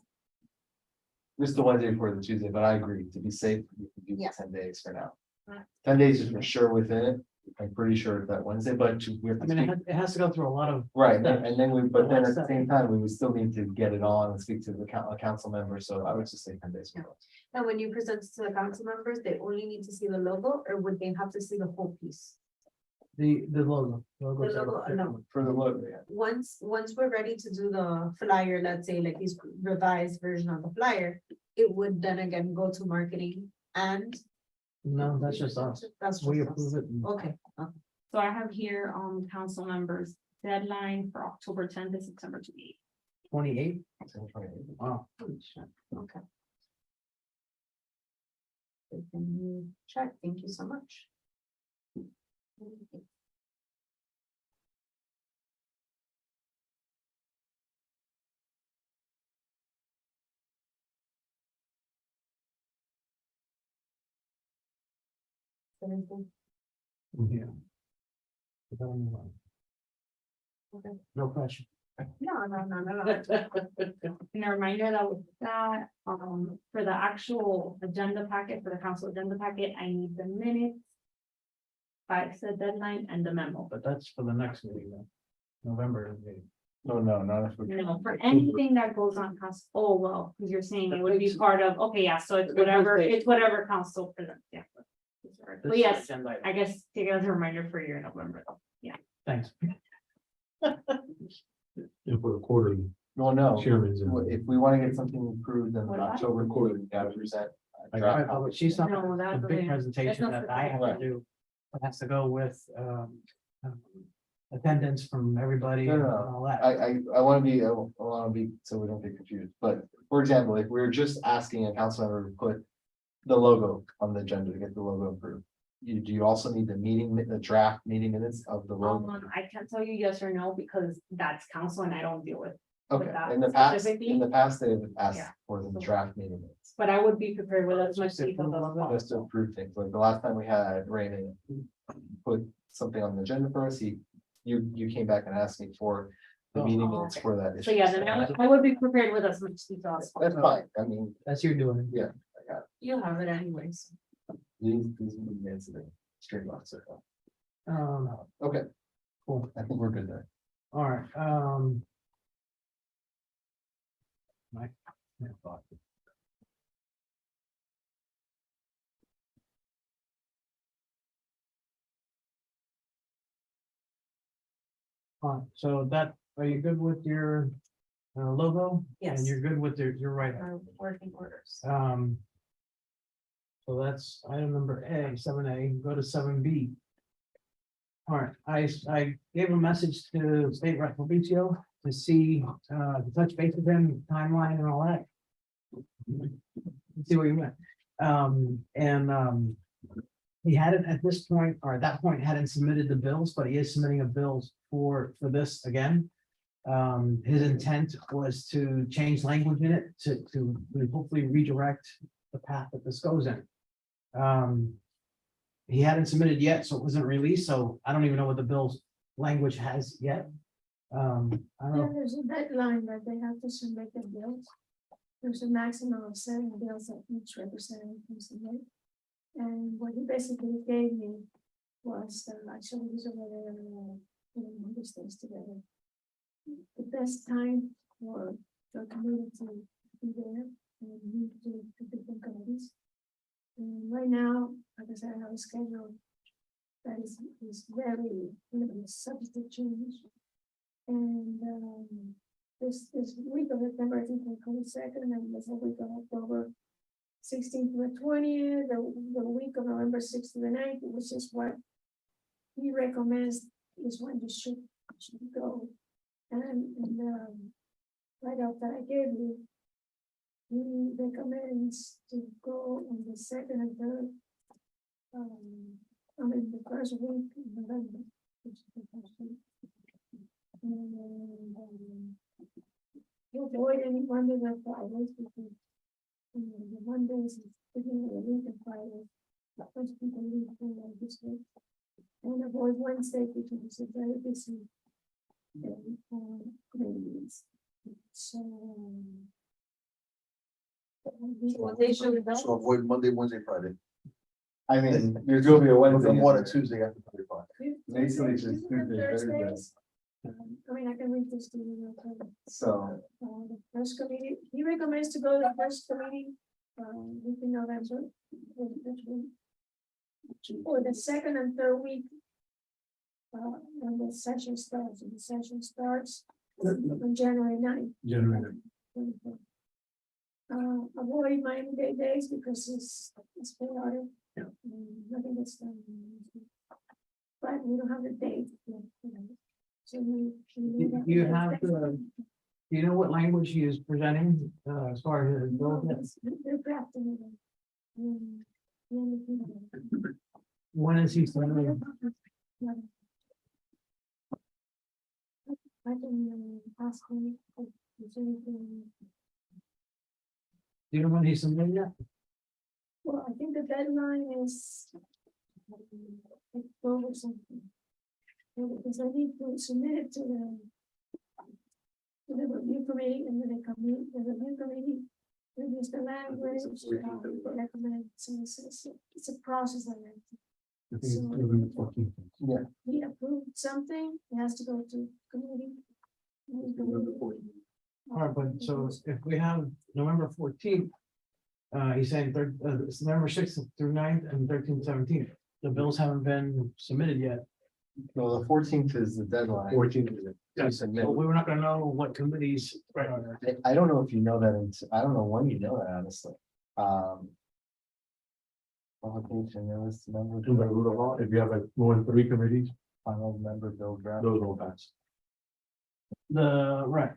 Just the Wednesday before the Tuesday, but I agree, to be safe, you can do Yeah. 10 days for now. Right. 10 days is for sure within it, I'm pretty sure it's that Wednesday, but we have I to mean, speak. it has to go through a lot of. Right, and then we, but then at the Steps. same time, we would still need to get it on and speak to the council member, so I would just say 10 days. before. And when you present it to the council members, they only need to see the logo, or would they have to see the whole piece? The logo. The logo, no. For the logo, yeah. Once we're ready to do the flyer, let's say like this revised version of the flyer, it would then again go to marketing and. No, that's just us. That's We just approve us. it. and- Okay, So I have here, council members deadline for October 10th is September 28th. 28. 10/28. Wow. okay. We can check, thank you so much. Anything? Yeah. Okay. No question. No. And a reminder that with that, for the actual agenda packet, for the council agenda packet, I need the minutes. By said deadline and the memo. But that's for the next meeting, then. November meeting. No, not if we. No, for anything that goes on council, oh, well, because you're saying it would be part of, okay, yeah, so it's whatever council presents, yeah. But This yes, agenda item. I guess take it as a reminder for your November. Thanks. And for the quarterly Well, no, chairman's. if we want to get something approved in What about it? October quarter, we gotta present. a I draft got it, copy. but she's not, No, that the big really- presentation that's not that I have to Right. do. It has to go with, attendance from everybody No, and no, no. all that. I wanna be, so we don't get confused, but for example, if we're just asking a council member to put the logo on the agenda to get the logo approved. do you also need the draft meeting minutes of the road? I can't tell you yes or no because that's council and I don't deal with. Okay, that in the past, specifically? they've asked Yeah. for the draft meeting minutes. But I would be prepared with as much detail as Just to possible. approve things, like the last time we had Raymond put something on the agenda for us, you came back and asked me for the meeting Oh, minutes okay. for that issue. So yeah, then I would be prepared with as much detail as That's possible. fine, I mean, That's your doing. yeah, I got You have it anyways. these meeting minutes of the stream officer. Okay, Cool. I think we're good there. All right, Mike. So that, are you good with your logo? Yes. And you're good with your right. Our working orders. So that's item number A, 7A, go to 7B. All right, I gave a message to State Rep Fabricio to see, to touch base with him, timeline and all that. See where you went. He hadn't at this point, or at that point, hadn't submitted the bills, but he is submitting a bills for this again. His intent was to change language in it to hopefully redirect the path that this goes in. He hadn't submitted yet, so it wasn't released, so I don't even know what the bill's language has yet. I don't know. There's a deadline that they have to submit the bills. There's a maximum of 7 bills that each representative can submit. And what he basically gave me was, actually, he's over there, putting these things together. The best time for the community to be there and meet the different committees. And right now, like I said, I have a schedule that is very, subject to change. And this week of September, I think, 22nd, and this week of October 16th to the 20th, the week of November 6th to the 9th, which is what he recommends is when you should go. And write-up that I gave you, he recommends to go on the second and third, the first week in November. Which is the first week. And to avoid any Monday or Fridays, because the Mondays is beginning of the week and Friday, most people leave for this week. And avoid Wednesday because it's a very busy meetings. So. So avoid Monday, Wednesday, Friday. I mean, there's gonna be a Wednesday. From 1 to Tuesday after 35. Basically, it's just Tuesday, Thursday. I mean, I can read this to you. real quick. So, The first committee, he recommends to go to the first committee, in November. Or the second and third week. When the session starts, and the session starts on January 9th. Generator. Avoid Miami-Dade days because it's chaotic. Yeah. Nothing gets done. But we don't have the date. yet, So we. Do you have do you know what language he is presenting, as far as his bill? They're drafting it. When is he submitting? I can ask him if there's anything. Do you know when he submitted that? Well, I think the deadline is. October something. Because I need to submit it to the review committee, and then they come in, the review committee reviews the language, recommend, so it's a process that I think it's November 14th. he approved something, it has to go to committee. All right, but so if we have November 14th, he's saying it's November 6th through 9th and 13th, 17th. The bills haven't been submitted yet. no, the 14th is the deadline. 14th. to submit. So we were not gonna know what committees. Right. I don't know if you know that, I don't know when you know that, honestly. Publication, notice, member, And by rule of law, if you have like more than 3 committees, final member bill draft. those will pass. Right.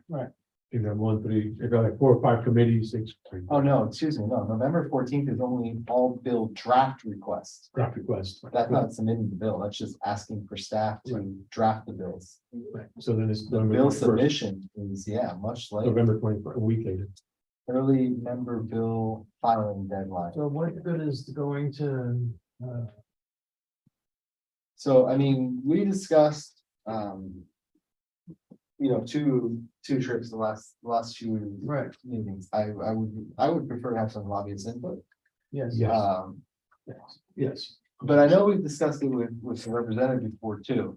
You know, 1, 3, they got like 4 or 5 committees, 6. Oh, no, excuse me, no, November 14th is only all bill draft requests. Draft request. That's not submitting the bill, that's just asking for staff to draft the bills. Right. So then it's The November bill 21st, submission is, yeah, much later, November 21st, a week later. early member bill filing deadline. So what good is going to, So, I mean, we discussed, you know, two trips the last few right, meetings. I would prefer to have some lobbyist input. yes. Yes. Yes. But I know we've discussed it with the representative before too.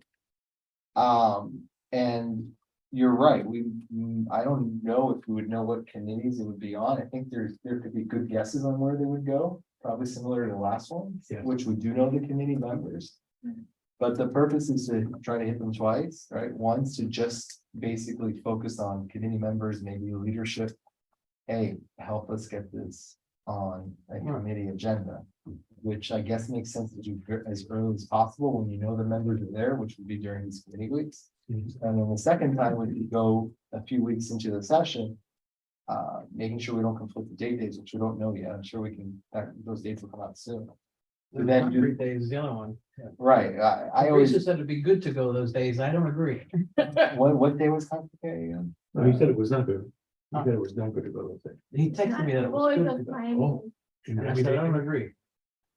And you're right, I don't know if we would know what committees it would be on. I think there could be good guesses on where they would go, probably similar to the last one, Yeah. which we do know the committee members. But the purpose is to try to hit them twice, right? Once to just basically focus on committee members, maybe leadership. Hey, help us get this on a committee agenda, which I guess makes sense to do as early as possible when you know the members are there, which would be during these committee weeks. Mhm. And then the second time would be go a few weeks into the session. Making sure we don't conflict the dates, which we don't know yet. I'm sure we can, those dates will come out soon. The then do- concrete day is the other one. Right, I always, Teresa said it'd be good to go those days. I don't agree. what day was complicated again? No, he said it was not good. He said it was not good to go those days. He texted me that it was good to go. Oh. And I said, I don't agree.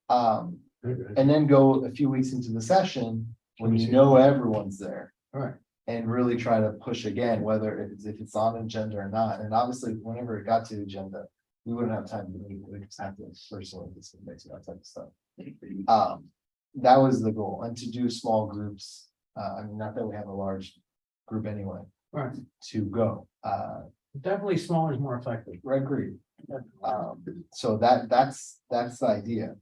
And then go a few weeks into the session when you know everyone's there. Right. And really try to push again, whether if it's on agenda or not. And obviously, whenever it got to the agenda, we wouldn't have time to meet. We just have to personally discuss that type of stuff. That was the goal, and to do small groups. I mean, not that we have a large group anyway, Right. to go. Definitely smaller is more effective. Agreed. So that's the idea.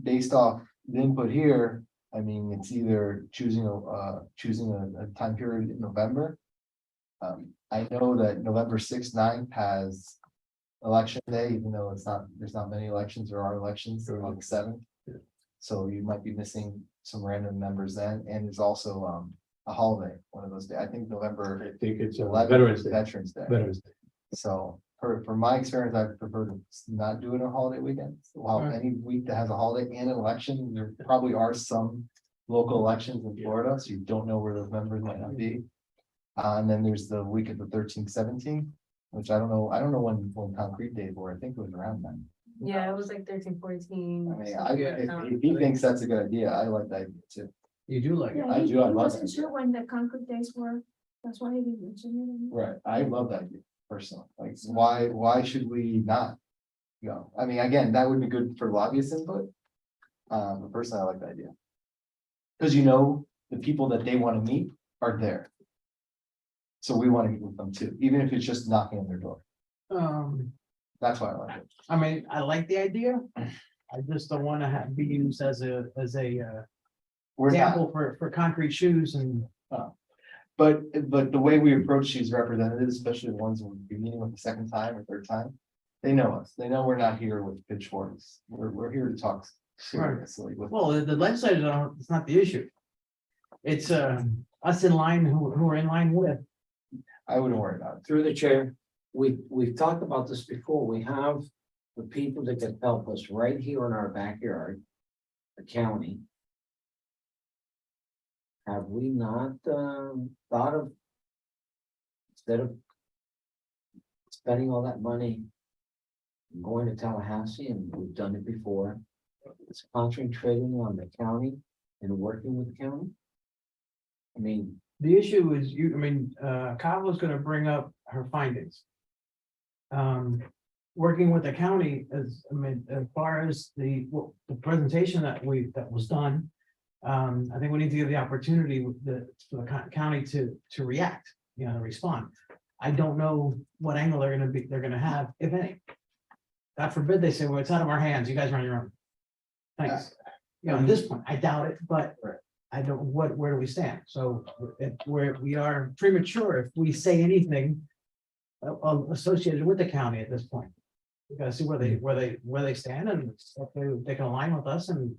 Based off the input here, I mean, it's either choosing a time period in November. I know that November 6th, 9th has election day, even though there's not many elections, there are elections on the 7th. So you might be missing some random members then, and there's also a holiday, one of those days. I think November I think it's 11th Veterans is Day. Veterans Day. Veterans Day. So for my experience, I prefer to not do it on holiday weekends. While Right. any week that has a holiday and an election, there probably are some local elections in Florida, so you don't know where those members might not be. And then there's the week of the 13th, 17th, which I don't know when concrete days were. I think it was around then. Yeah, it was like 13, 14. I mean, something if he thinks that's a good idea, I like that idea too. You do like it. Yeah, I he do, I love wasn't that. sure when the concrete days were, that's why he didn't mention it. Right, I love that idea personally. Like, why should we not? Go? I mean, again, that would be good for lobbyist input. But personally, I like the idea. Because you know, the people that they want to meet are there. So we want to meet with them too, even if it's just knocking on their door. That's why I like it. I mean, I like the idea. I just don't want to be used as a We're not, example for concrete shoes and. but the way we approach these representatives, especially the ones we'll be meeting with the second time or third time. They know us. They know we're not here with pitchforks. We're here to talk seriously with. Well, the legislators don't, it's not the issue. It's us in line who are in line with. I wouldn't worry about it. Through the chair, we've talked about this before. We have the people that can help us right here in our backyard, the county. Have we not thought of, instead of spending all that money going to Tallahassee, and we've done it before, it's concentrating on the county and working with the county? I mean, The issue is Kyle was gonna bring up her findings. Working with the county as far as the presentation that was done. I think we need to give the opportunity for the county to react, respond. I don't know what angle they're gonna have, if any. God forbid they say, well, it's out of our hands, you guys run your own. Thanks. At this point, I doubt it, but Right. I don't, where do we stand? So we are premature if we say anything associated with the county at this point. We gotta see where they stand, and if they can align with us and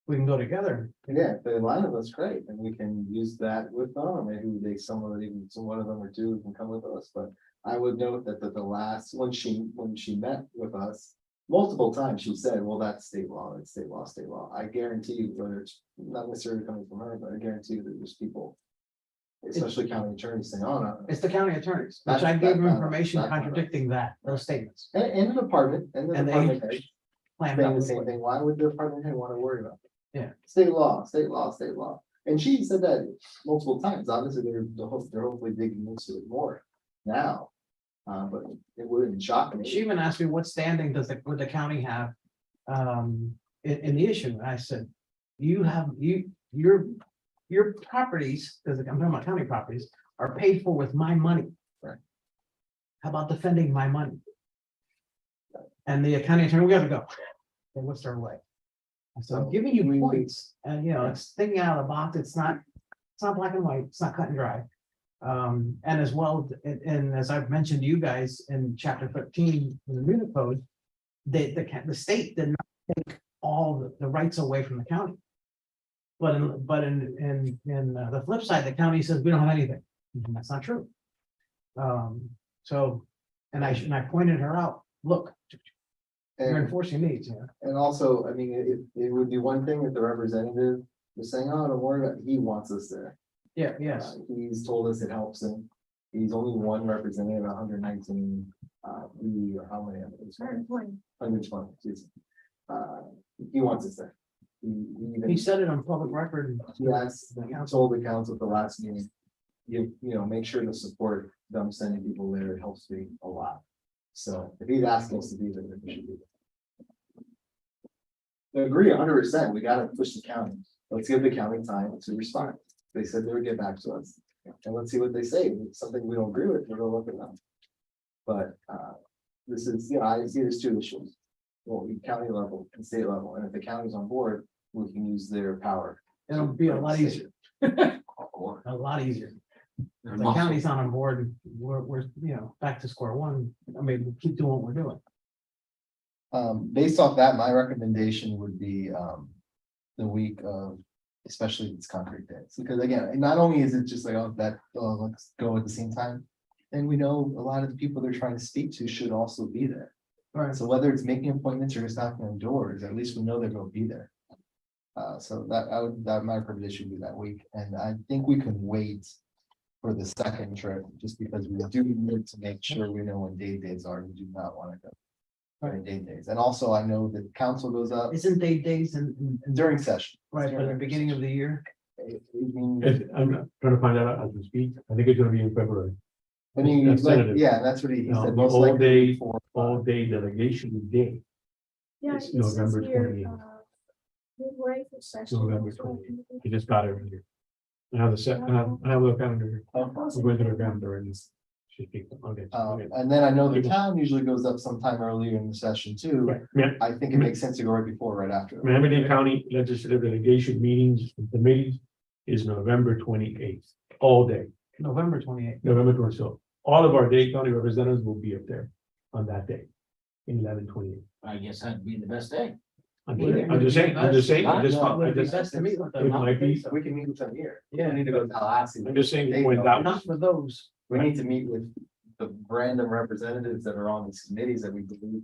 we can go together. Yeah, if they line up, that's great, and we can use that with them, or maybe one of them or two can come with us, but. I would note that the last, when she met with us, multiple times she said, well, that's state law, it's state law, state law. I guarantee you, whether it's not necessarily coming from her, but I guarantee you that there's people. Especially county attorneys saying, oh, no. It's the county attorneys, which I gave them information contradicting those statements. And the department, and the And they department head Planned saying out the with same what- thing, why would the department head want to worry about? it? Yeah. State law, state law, state law, and she said that multiple times, obviously, they're hopefully digging into it more now. But it wouldn't shock me. She even asked me what standing would the county have in the issue, and I said, your properties, because I'm talking about county properties, are paid for with my money. Right. How about defending my money? And the county attorney, we gotta go. They whisked her away. I said, I'm giving you points, and it's thinking out of the box, it's not black and white, it's not cut and dry. And as well, and as I've mentioned to you guys in chapter 13 in the municipal code, the state did not take all the rights away from the county. But in the flip side, the county says we don't have anything. And that's not true. So, and I pointed her out, look, you're And, enforcing needs here. and also, I mean, it would be one thing if the representative was saying, oh, don't worry about it, he wants us there. Yeah, yes. He's told us it helps him. He's only one representative, 119, or how many? 120, excuse me. He wants us there. He said it on public record. He asked, he told the council at the last meeting, make sure to support them sending people there, it helps me a lot. So if he's asking us to be there, then we should be there. I agree 100%, we gotta push the county, let's give the county time to respond. They said they would get back to us, and let's see what they say, if it's something we don't agree with, we're gonna look at them. But this is, I see there's two issues. Well, county level and state level, and if the county's on board, we can use their power. It'll be a lot easier. A lot easier. If the county's not on board, we're back to square one. I mean, we'll keep doing what we're doing. Based off that, my recommendation would be the week of, especially if it's concrete days, because again, not only is it just like, let's go at the same time. And we know a lot of the people they're trying to speak to should also be there. Right. So whether it's making appointments or just knocking on doors, at least we know they're gonna be there. So my recommendation would be that week, and I think we can wait for the second trip, just because we do need to make sure we know when days are, we do not want to go. During days, and also I know that council goes up Isn't days and during session. right, but at the beginning of the year? I'm not trying to find out as we speak. I think it's gonna be in February. I mean, That's like, tentative. yeah, that's what he No, said. the most all likely day- before, All day delegation day, Yeah, It's it says November here, 28th. midway for session. November 28th. I just got it here. I have I have a calendar here. I'm going to the calendar and it's. Should be, okay. And then I know the town usually goes up sometime earlier in the session too. Right. Yeah, I think it makes sense to go right before, right after. Miami-Dade County Legislative Delegation meetings and committees is November 28th, all day, November 28th. November 20th. So all of our Dade County representatives will be up there on that day. In 11/28. I guess that'd be the best day. I'm just saying, Would be just, best to meet with them. it might be, We can meet with them here. We Yeah. don't need to go to Tallahassee. I'm just saying, They when know. that Not was, for those. We need to meet with the random representatives that are on these committees that we believe,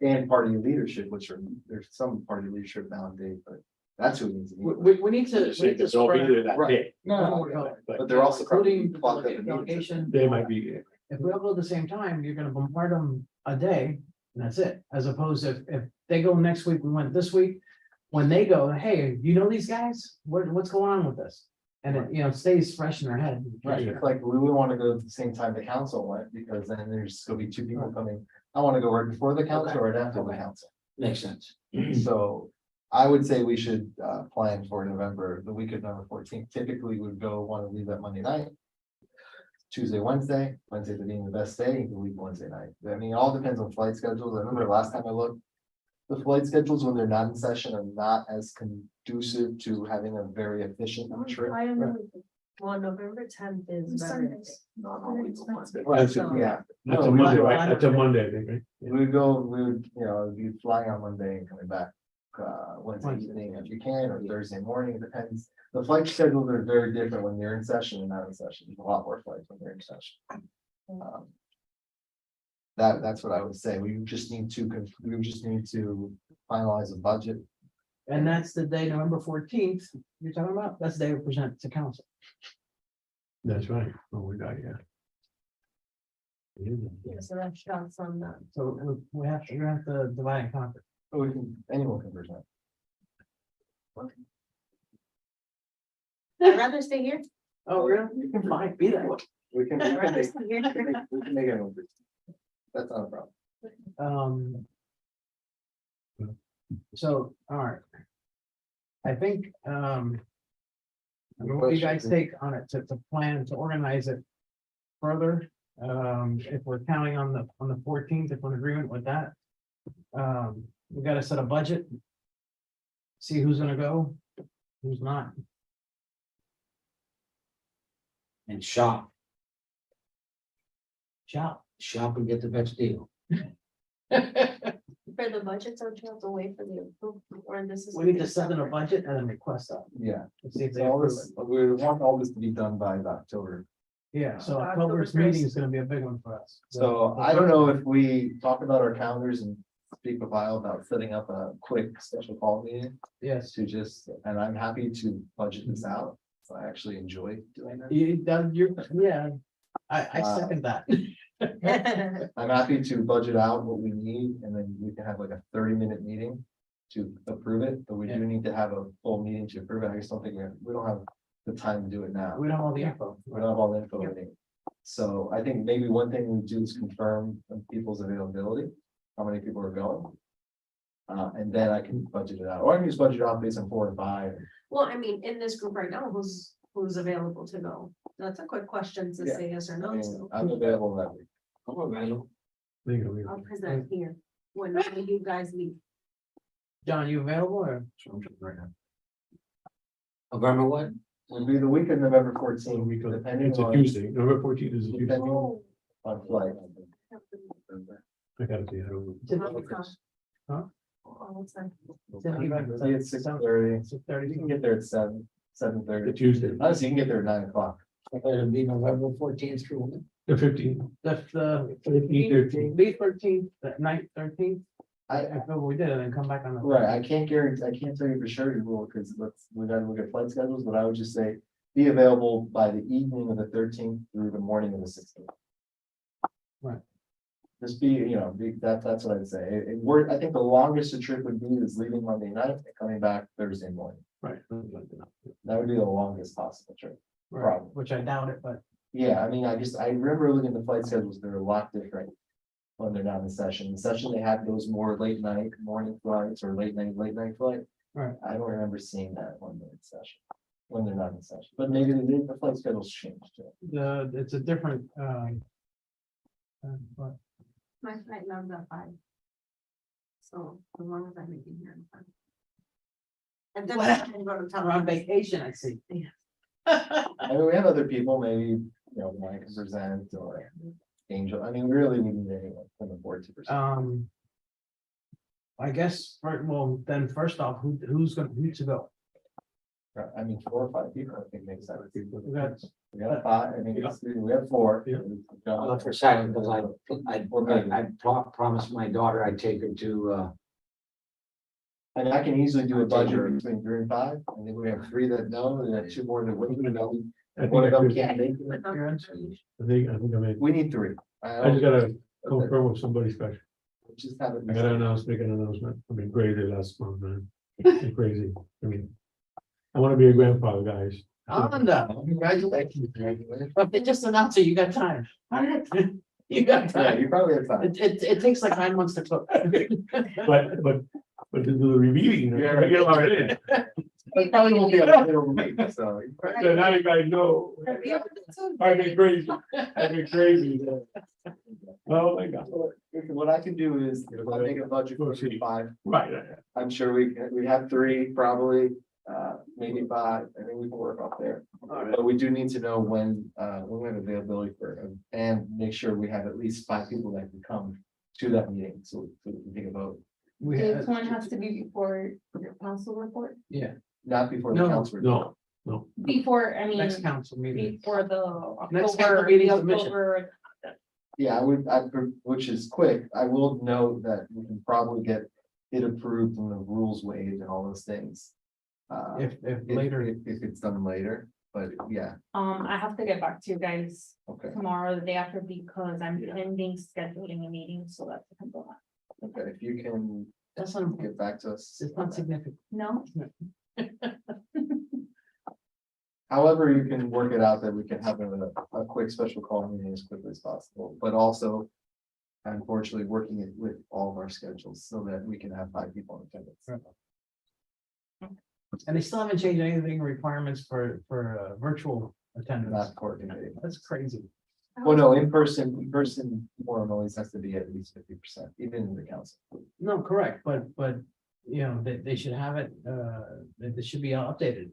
and party leadership, which there's some party leadership nowadays, but that's who we need to meet. with. We need to. just saying, they'll be there that Right. day. No, but they're also Including the plugged up in meetings. delegation. They might be, If we all go at the same time, you're gonna bombard them a day, and that's it, as opposed to if they go next week, we went this week. When they go, hey, you know these guys, what's going on with this? And it stays fresh in their head. Right, it's like we would want to go at the same time the council went, because then there's gonna be two people coming. I want to go right before the council or right after the council. Makes sense. So I would say we should plan for November, the week of November 14th. Typically, we would want to leave that Monday night. Tuesday, Wednesday being the best day, you can leave Wednesday night. I mean, it all depends on flight schedules. I remember last time I looked. The flight schedules, when they're not in session, are not as conducive to having a very efficient trip. I am with you. Well, November 10th On is Veterans Sundays. Day. Not Very always on expensive. Right, So- yeah. that's No, a we Monday, would- right? That's a Monday, I think, right? We would be flying on Monday and coming back Wednesday evening if you can, or Thursday morning, it depends. The flight schedules are very different when you're in session and not in session, there's a lot more flights when you're in session. That's what I would say, we just need to finalize a budget. And that's the day, November 14th, you're talking about, that's the day we present to council. That's right. Oh, we got, yeah. Yeah, so that's shots on that. So we have to, you're gonna have to divide and conquer. Or we can, anyone can present. I'd rather stay here. Oh, really? You can fine, be that way. We can, I'd rather make stay here. it. That's not a problem. So, all right. I think, what do you guys take on it to plan, to organize it further? If we're counting on the 14th, if we're in agreement with that. We gotta set a budget. See who's gonna go, who's not. And shop, Shop. and get the best deal. For the budget, don't you have to wait for the approval, or this is? We need to set in a budget and then request that. Yeah, Let's see if they so all approve this, it. we want all this to be done by October. Yeah, so October October's 1st. meeting is gonna be a big one for us. So I don't know if we talk about our calendars and speak with Lyle about setting up a quick special call meeting Yes, to just, and I'm happy to budget this out. So I actually enjoy doing that. yeah, I second that. I'm happy to budget out what we need and then we can have like a 30-minute meeting to approve it, but we do need to have a full meeting to approve it. I just don't think we don't have the time to do it now. We don't have all the info. We don't have all the info we need. So I think maybe one thing we do is confirm people's availability, how many people are going. And then I can budget it out, or I can just budget it out based on 4 and 5. Well, I mean, in this group right now, who's available to go? That's a quick question to Yeah. say yes or I no. mean, So I'm available that week. I'm available. I'll present here when you guys leave. John, you available or? November what? It'll be the week of November 14th, depending It's a on, Tuesday, November 14th is a Tuesday. depending on flight. I gotta see. I don't- Oh, what's that? See, it's 6:30. You can get there at 7:30. The Tuesday, Honestly, you can get there at 9 o'clock. It'll be November 14th through. the 15th. The 13th. May 13th, that night 13th, I, I feel we did, and then come back on the. right, I can't guarantee, I can't tell you for sure you will, because we gotta look at flight schedules, but I would just say. Be available by the evening of the 13th through the morning of the 16th. Right. Just that's what I'd say. I think the longest a trip would be is leaving Monday night and coming back Thursday morning. Right. That would be the longest possible trip. Right, Problem. which I doubt it, but Yeah, I mean, I remember looking at the flight schedules, they're a lot different. When they're not in session. In session, they have those more late night morning flights or late night flight. Right. I don't remember seeing that when they're in session, when they're not in session, but maybe the flight schedules changed too. it's a different, but My flight lands at 5. So as long as I make it here. I'm fine. And then I can go to town. we're on vacation, I see. I mean, we have other people, maybe, Mike can present or Angel, I mean, really, we need anyone from the board to present. I guess, well, then first off, who to go? I mean, 4 or 5 people, I think makes sense. We got, We got 5, I mean, we have 4. Yeah. Well, for a second, because I promised my daughter I'd take her to, And I can easily do a budget between 3 and 5, and then we have 3 that know, and then 2 more that wouldn't know. I think One of I them could- can't make it. I think I'm in. We need 3. I just gotta confirm with somebody special. Just have it. I gotta make an announcement. I mean, crazy last month, man. It's crazy. I mean, I wanna be a grandfather, guys. congratulations. But they just announced it, you got time. You got Yeah, time. you probably have time. It takes like 9 months to cook. But to do the reviewing. Yeah, I get all right in. It probably won't be a little week, so. So now you guys know. I've been crazy. I've been crazy. Oh, my God. What I can do is, if I make a budget for 5, Right. I'm sure we have 3, probably, maybe 5, I think we can work off there. But we do need to know when we have availability for, and make sure we have at least 5 people that can come to that meeting, so we can take a vote. We This had, one has to be before your council report, yeah, Not before the No, council. No, before, I mean, next council meeting. before the Next council October, meeting the submission. October. Yeah, which is quick. I will note that we can probably get it approved and the rules waived and all those things. If later, If it's done later, but yeah, I have to get back to you guys okay, tomorrow, or the day after, because I'm pending scheduling a meeting, so that's a component. okay, if you can that's not, get back to us. it's not significant. No, However, you can work it out that we can have a quick special call meeting as quickly as possible, but also. Unfortunately, working it with all of our schedules so that we can have 5 people in attendance. And they still haven't changed anything requirements for virtual attendance. Not coordinated. That's crazy. Well, no, in person forum always has to be at least 50%, even in the council. No, correct, but, you know, they should have it, it should be updated.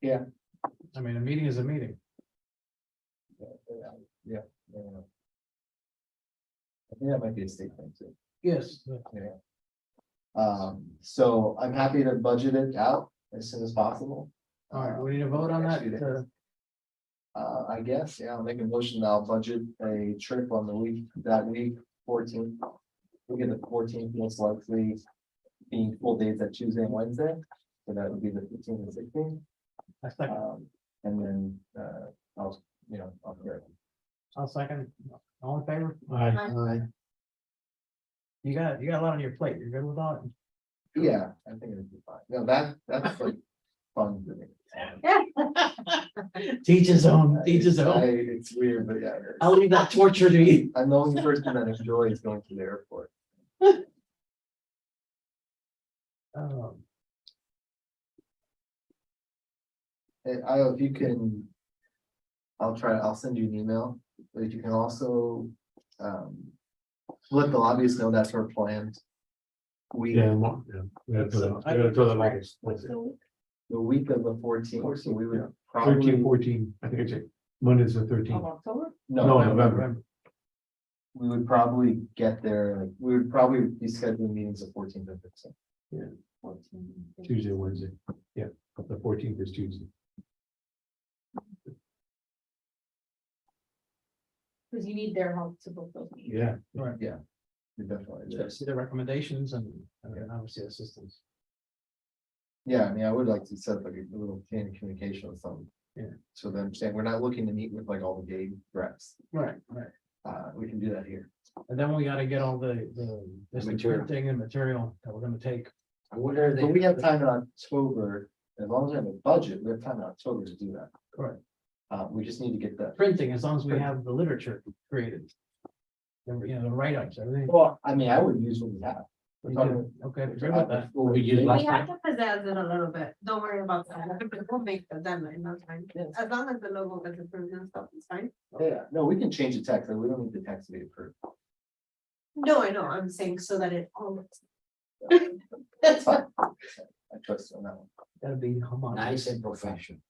Yeah. I mean, a meeting is a meeting. Yeah. I think that might be a state thing too. Yes. So I'm happy to budget it out as soon as possible. All right, we need to vote on that. Next few days. I guess, yeah, I'll make a motion. I'll budget a trip on that week, 14th. We get the 14th most likely being full days at Tuesday and Wednesday. So that would be the 15th and 16th. I second. And then, I'll hear it. I'll second. All in favor? I, You got a lot on your plate. You're good with all it? Yeah, I think it'd be fine. No, that's like fun for me. Teach his own, teach his own. It's weird, but yeah. I'll leave that torture to you. I'm the only person that enjoys going to the airport. If you can. I'll send you an email, but if you can also, let the lobbyists know that's our plan. We, yeah, we gotta throw that out. the week of the 14th, so we would 13, probably, 14, I think it's Monday's the 13th. October? No, no, November. we would probably get there, like, we would probably be scheduling meetings the 14th and 15th. Tuesday, Wednesday. Yeah, the 14th is Tuesday. Because you need their help to book those meetings. Yeah. Right. We definitely do. See the recommendations and obviously assistance. Yeah, I mean, I would like to set up like a little chain of communication with them. Yeah. So they understand, we're not looking to meet with like all the gay reps. Right. We can do that here. And then we gotta get all the Material. printing and material that we're gonna take. What are But we they? have time in October, as long as we have a budget, we have time in October to do that. Correct. We just need to get that. Printing, as long as we have the literature created. The write-ups, everything. Well, I mean, I would use what we have. We're talking- Okay, agree with that. What We used last We time. have to pizzazz it a little bit. Don't worry about that. We'll make the deadline, no time. As long as the logo gets approved and stuff, it's fine. Yeah, no, we can change the text, and we don't need the text to be approved. No, I know, I'm saying so that it all looks. That's fine. I trust you on that one. Gotta be homogeneous. Nice and professional.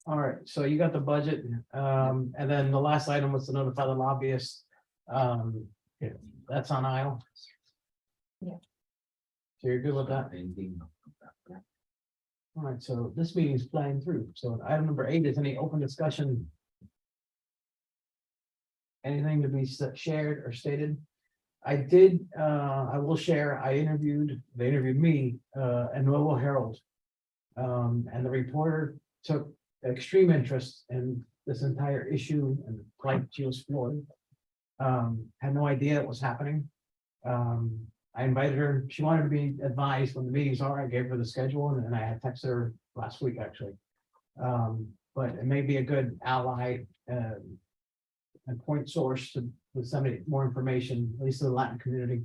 All right, so you got the budget, and then the last item was to notify the lobbyists. Yeah, that's on aisle. Yeah. So you're good with that? All right, so this meeting is playing through. So item number 8 is any open discussion. Anything to be shared or stated? I will share, they interviewed me, and Louisville Herald. And the reporter took extreme interest in this entire issue and like she was floored. Had no idea it was happening. I invited her, she wanted to be advised when the meetings are, I gave her the schedule and I had texted her last week, actually. But it may be a good ally, and point source to disseminate more information, at least to the Latin community.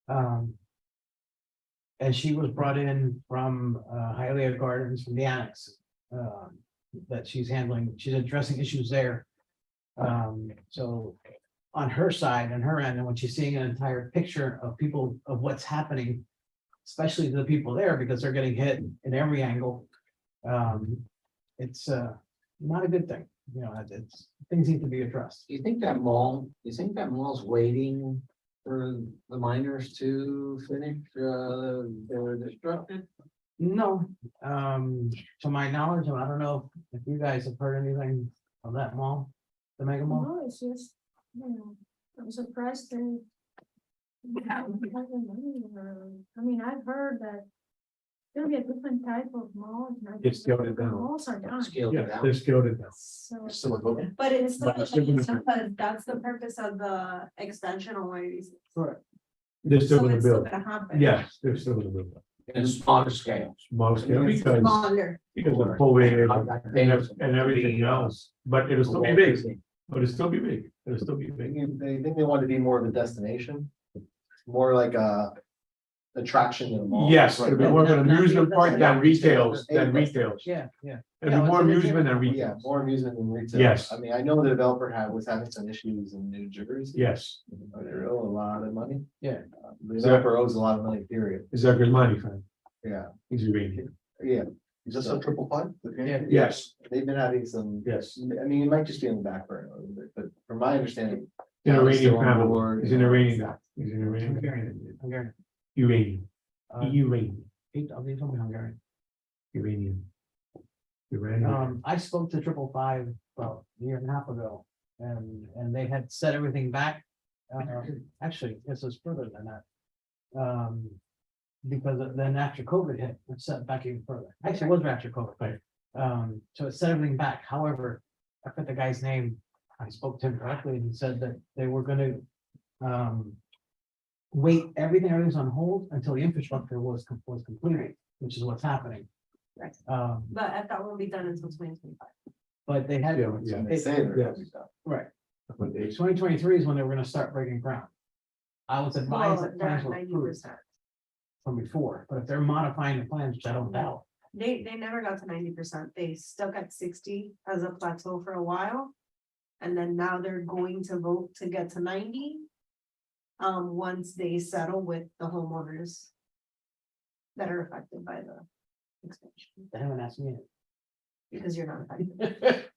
And she was brought in from Hialeah Gardens, from the annex, that she's handling, she's addressing issues there. So on her side and her end, and when she's seeing an entire picture of people, of what's happening, especially to the people there, because they're getting hit in every angle. It's not a good thing, things need to be addressed. You think that mall's waiting for the miners to finish, their destruction? No, to my knowledge, and I don't know if you guys have heard anything of that mall, the mega mall. No, it's just, I'm surprised they. haven't had the money, I mean, I've heard that. There'll be a different type of mall. It's scaled it down. Malls are done, Scaled Yeah, it down. they're scaled it down. so. Still a vote. But it's still, But it's still gonna- because that's the purpose of the extension on ways. Correct. They're still So gonna it's still build. gonna happen. Yes, they're still gonna build. In a smaller scale. Small scale because Longer. of COVID and everything else, but it'll still be big, but it'll still be big, it'll still be big. They think they want to be more of a destination, more like a attraction than a mall. Yes, it'll be more of an Not- amusement park than retails, Yeah, It'll yeah. be Yeah, more it's a amusement than Yeah, retail. more amusement than retail. Yes. I mean, I know the developer was having some issues in New Jersey. Yes, They owe a lot of money. Yeah. The developer owes a lot of money, period. is that good money, fan? Yeah, He's Iranian. yeah, Is this a triple five? Yeah. Yes, they've been having some, yes, I mean, it might just be in the back burner a little bit, but from my understanding. an Now he's Iranian still on family, board, he's an you know, Iranian, exactly. he's an Iranian, Hungarian. Iranian, Uh, Iranian, they told me Hungarian. Iranian. Iranian. I spoke to 555 about a year and a half ago, and they had set everything back. Actually, this was further than that. Because then after COVID hit, it set back even further. Actually, it was after COVID. Right. So it set everything back. However, I put the guy's name, I spoke to him directly, and he said that they were gonna wait, everything's on hold until the infrastructure was completed, which is what's happening. Right. Um, But if that won't be done until 2025. but they had, Yeah, yeah. They say they're gonna Yes. be done. right, But they- 2023 is when they were gonna start breaking ground. I was advised Well, that they're plans at were approved 90%. from before, but if they're modifying the plans, which I don't doubt. They never got to 90%. They stuck at 60 as a plateau for a while. And then now they're going to vote to get to 90. Once they settle with the homeowners. That are affected by the expansion, They haven't asked me. because you're not affected. yet.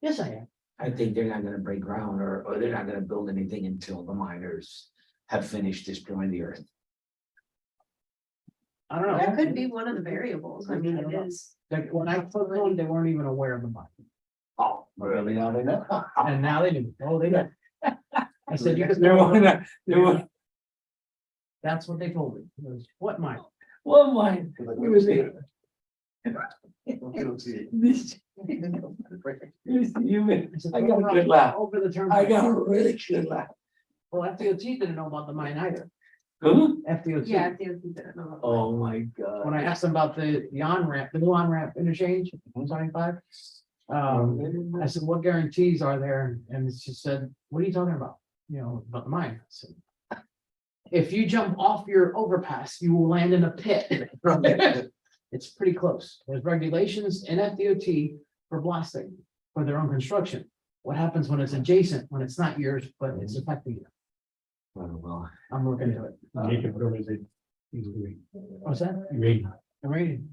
Yes, I am. I think they're not gonna break ground or they're not gonna build anything until the miners have finished destroying the earth. I don't know. That could be one of the variables. I mean, it is. Like, when I told them, they weren't even aware of the money. Oh, really? Now they know. And now they do. Oh, they do. I said, you could. That's what they told me. It was, what mine? Well, mine. Like, It was me. You don't see it. I got a good laugh. Over the term. I got a really good laugh. Well, FDOT didn't know about the mine either. Huh? FDOT. Yeah, I think we didn't know. Oh, my God. When I asked them about the on-ramp, the new on-ramp interchange, 175. I said, what guarantees are there? And she said, what are you talking about? You know, about the mine. I said, if you jump off your overpass, you will land in a pit. It's pretty close. There's regulations in FDOT for blasting for their own construction. What happens when it's adjacent, when it's not yours, but it's affecting you? Well, I'm looking into it. Jacob Rose is- he's Iranian. What's that? Iranian. I'm reading.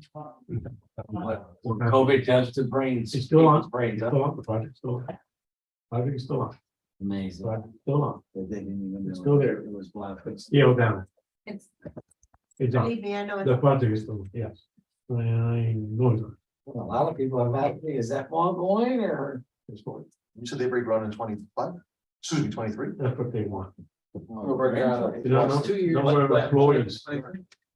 COVID does to brains. It's still on. people's Brains, huh? Still on, the project's still on. Project is still on, Amazing. project is still on, That they didn't even know It's still there. It was black. scale down, It's, it's on, believe me, I know. the it's- project is still, on, yes. I know it's on. Well, a lot of people have asked me, is that mall going or? It's going. You said they break ground in 25, excuse me, 23. That's what they want. We're working on it. You don't know? 2 years. No more employees.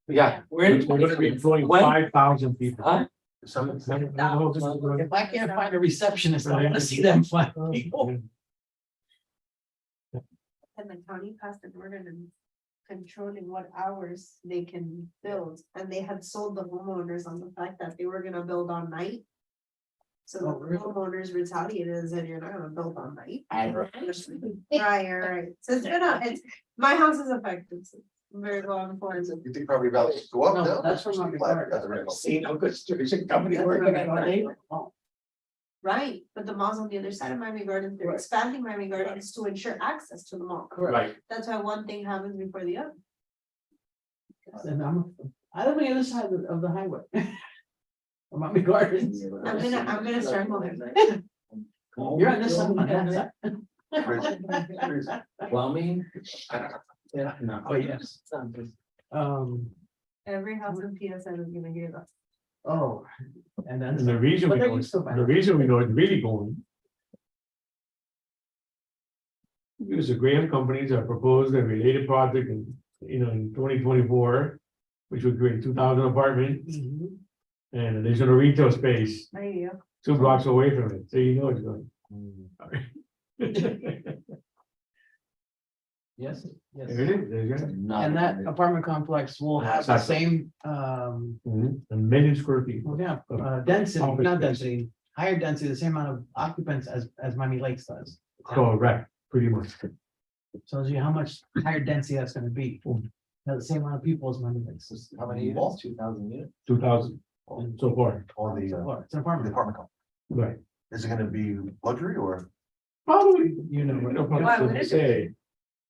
Yeah, we're We're in gonna be employing When? 5,000 people. Huh? If I can't find a receptionist, I want to see them find people. And the county passed an ordinance controlling what hours they can build, and they had sold the homeowners on the fact that they were gonna build all night. So Oh, the really? homeowners retaliated and said, you're not gonna build all night. I- Right. So it's been my house is affected, so I'm very well informed. You think property values go up No, now? that's from my regard. That's a rental. See, no construction company working at night. Right, but the mall's on the other side of Miami Gardens, they're Right. expanding Miami Gardens to ensure access to the mall. Right, That's why one thing happens before the other. And I live on the other side of the highway. Miami Gardens. I'm gonna start going. You're on this side, I'm on that side. Plumbing? Yeah, No. but yes. Every house in PSN is gonna get us. Oh, and then. And the reason we But they know, used to buy the it. reason we know it's really going. Because the Graham companies have proposed a related project in, in 2024. Which would create 2,000 apartments Mhm. and additional retail space There you go. 2 blocks away from it, so you know it's going. Yes, yes. There it is, there you go. And that apartment complex will have the same, Mhm. 1,000,000 square feet. well, yeah, density, Office not space. density, higher density, the same amount of occupants as Miami Lakes does. Correct, pretty much. Tells you how much higher density that's gonna be. Has the same amount of people as Miami Lakes. How many units? 2,000 units? 2,000 so far, All the, Well, it's an the apartment. apartment complex. right? Is it gonna be luxury or? Probably, You know, no Why problem would to it? say,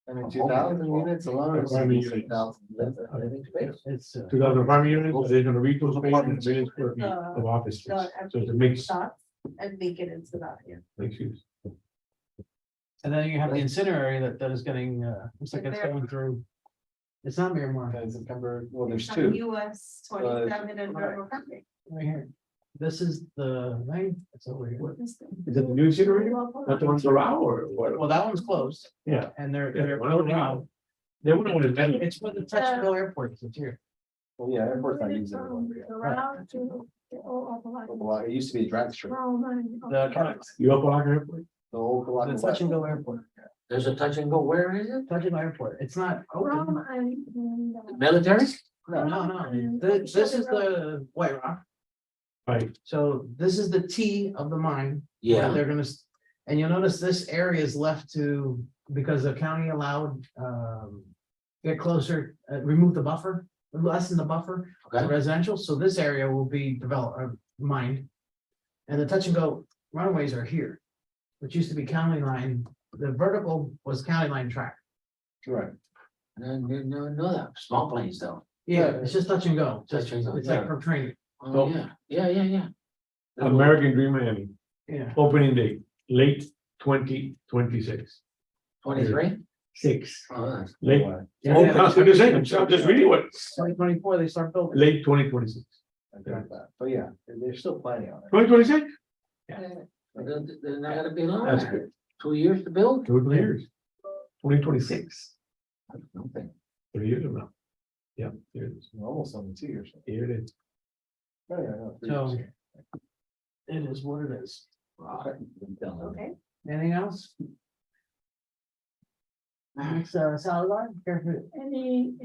I mean, 2,000 units alone. is Apartment 6,000 living space. it's. 2,000 apartment units, additional retail space, and 1,000,000 square feet of office space. So it's a mix, Shots and make it into that, yeah. mixed use. And then you have the incinerator that is getting, looks like it's There. going through. It's not Miramar, September, well, there's Some 2. US 27 and Federal Parkway. right here. This is the, right, it's over here. Is it the new incinerator? Not the ones around or what? Well, that one's closed Yeah. and they're Yeah, one building around. out. They wouldn't want to metal. It's for the touch and go airport, it's here. Well, yeah, airport's not using it. Around to the old Well, it used to be a drag strip. The You up on airport? The old. the touch and go airport, There's a touch and go, where is it? touch and go airport, it's not open. Military? No, this is the White Rock. Right, So this is the T of the mine. where Yeah, They're gonna, and you'll notice this area is left to, because the county allowed, get closer, remove the buffer, lessen the buffer to okay, residential, so this area will be developed, mined. And the touch and go runways are here, which used to be county line, the vertical was county line track. Right. no, that, small planes though. Yeah, it's just touch and go, just, Touch and go, it's like yeah. for training, Oh, yeah. American Dream Miami, yeah. opening date, late 2026. 23? 6, Oh, that's- late. Yeah, Oh, I'm just saying, I'm just reading what, 2024, they start building. late 2026. I got that. But yeah, they're still planning on it. 2026? They're not gonna be long. That's good. 2 years to build? 2 years. 2026, Okay. 3 years from now. Yeah, here it is. We're almost on the 2 years. Here it is. Oh, yeah, no, 3 So- years. It is what it is. Okay. Anything else? Next, Salazar, care for Any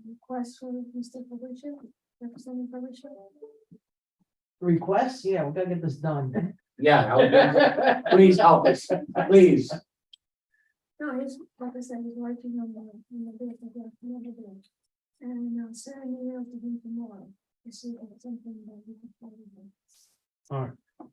requests for Mr. Felicia, Representative Felicia? requests? Yeah, we gotta get this done. Yeah, okay. Please help us, please. No, he's, like I said, he's working on the bill, the bill. And send an email to him tomorrow, to see if it's something that we can probably do. All right.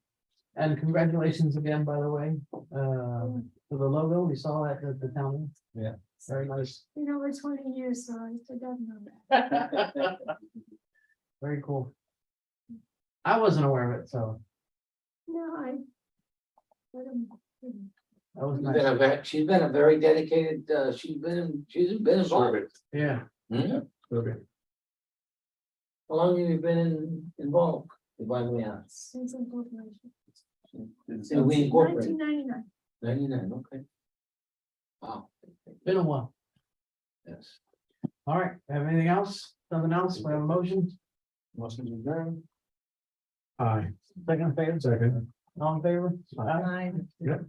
And congratulations again, by the way, for the logo, we saw that at the town. Yeah. Very nice, You know, it's 20 years, so I forgot now. very cool. I wasn't aware of it, so No, that was nice. She's been a very dedicated, she's been involved. Yeah, Hmm? Okay. How long have you been involved? If I may ask? since incorporation, It's- And we incorporate 1999. 99, okay. Wow. been a while. Yes. All right, have anything else? Nothing else? We have a motion? Motion to adjourn. Aye. Second favor? Second. All in favor? Aye. Fine. Yep.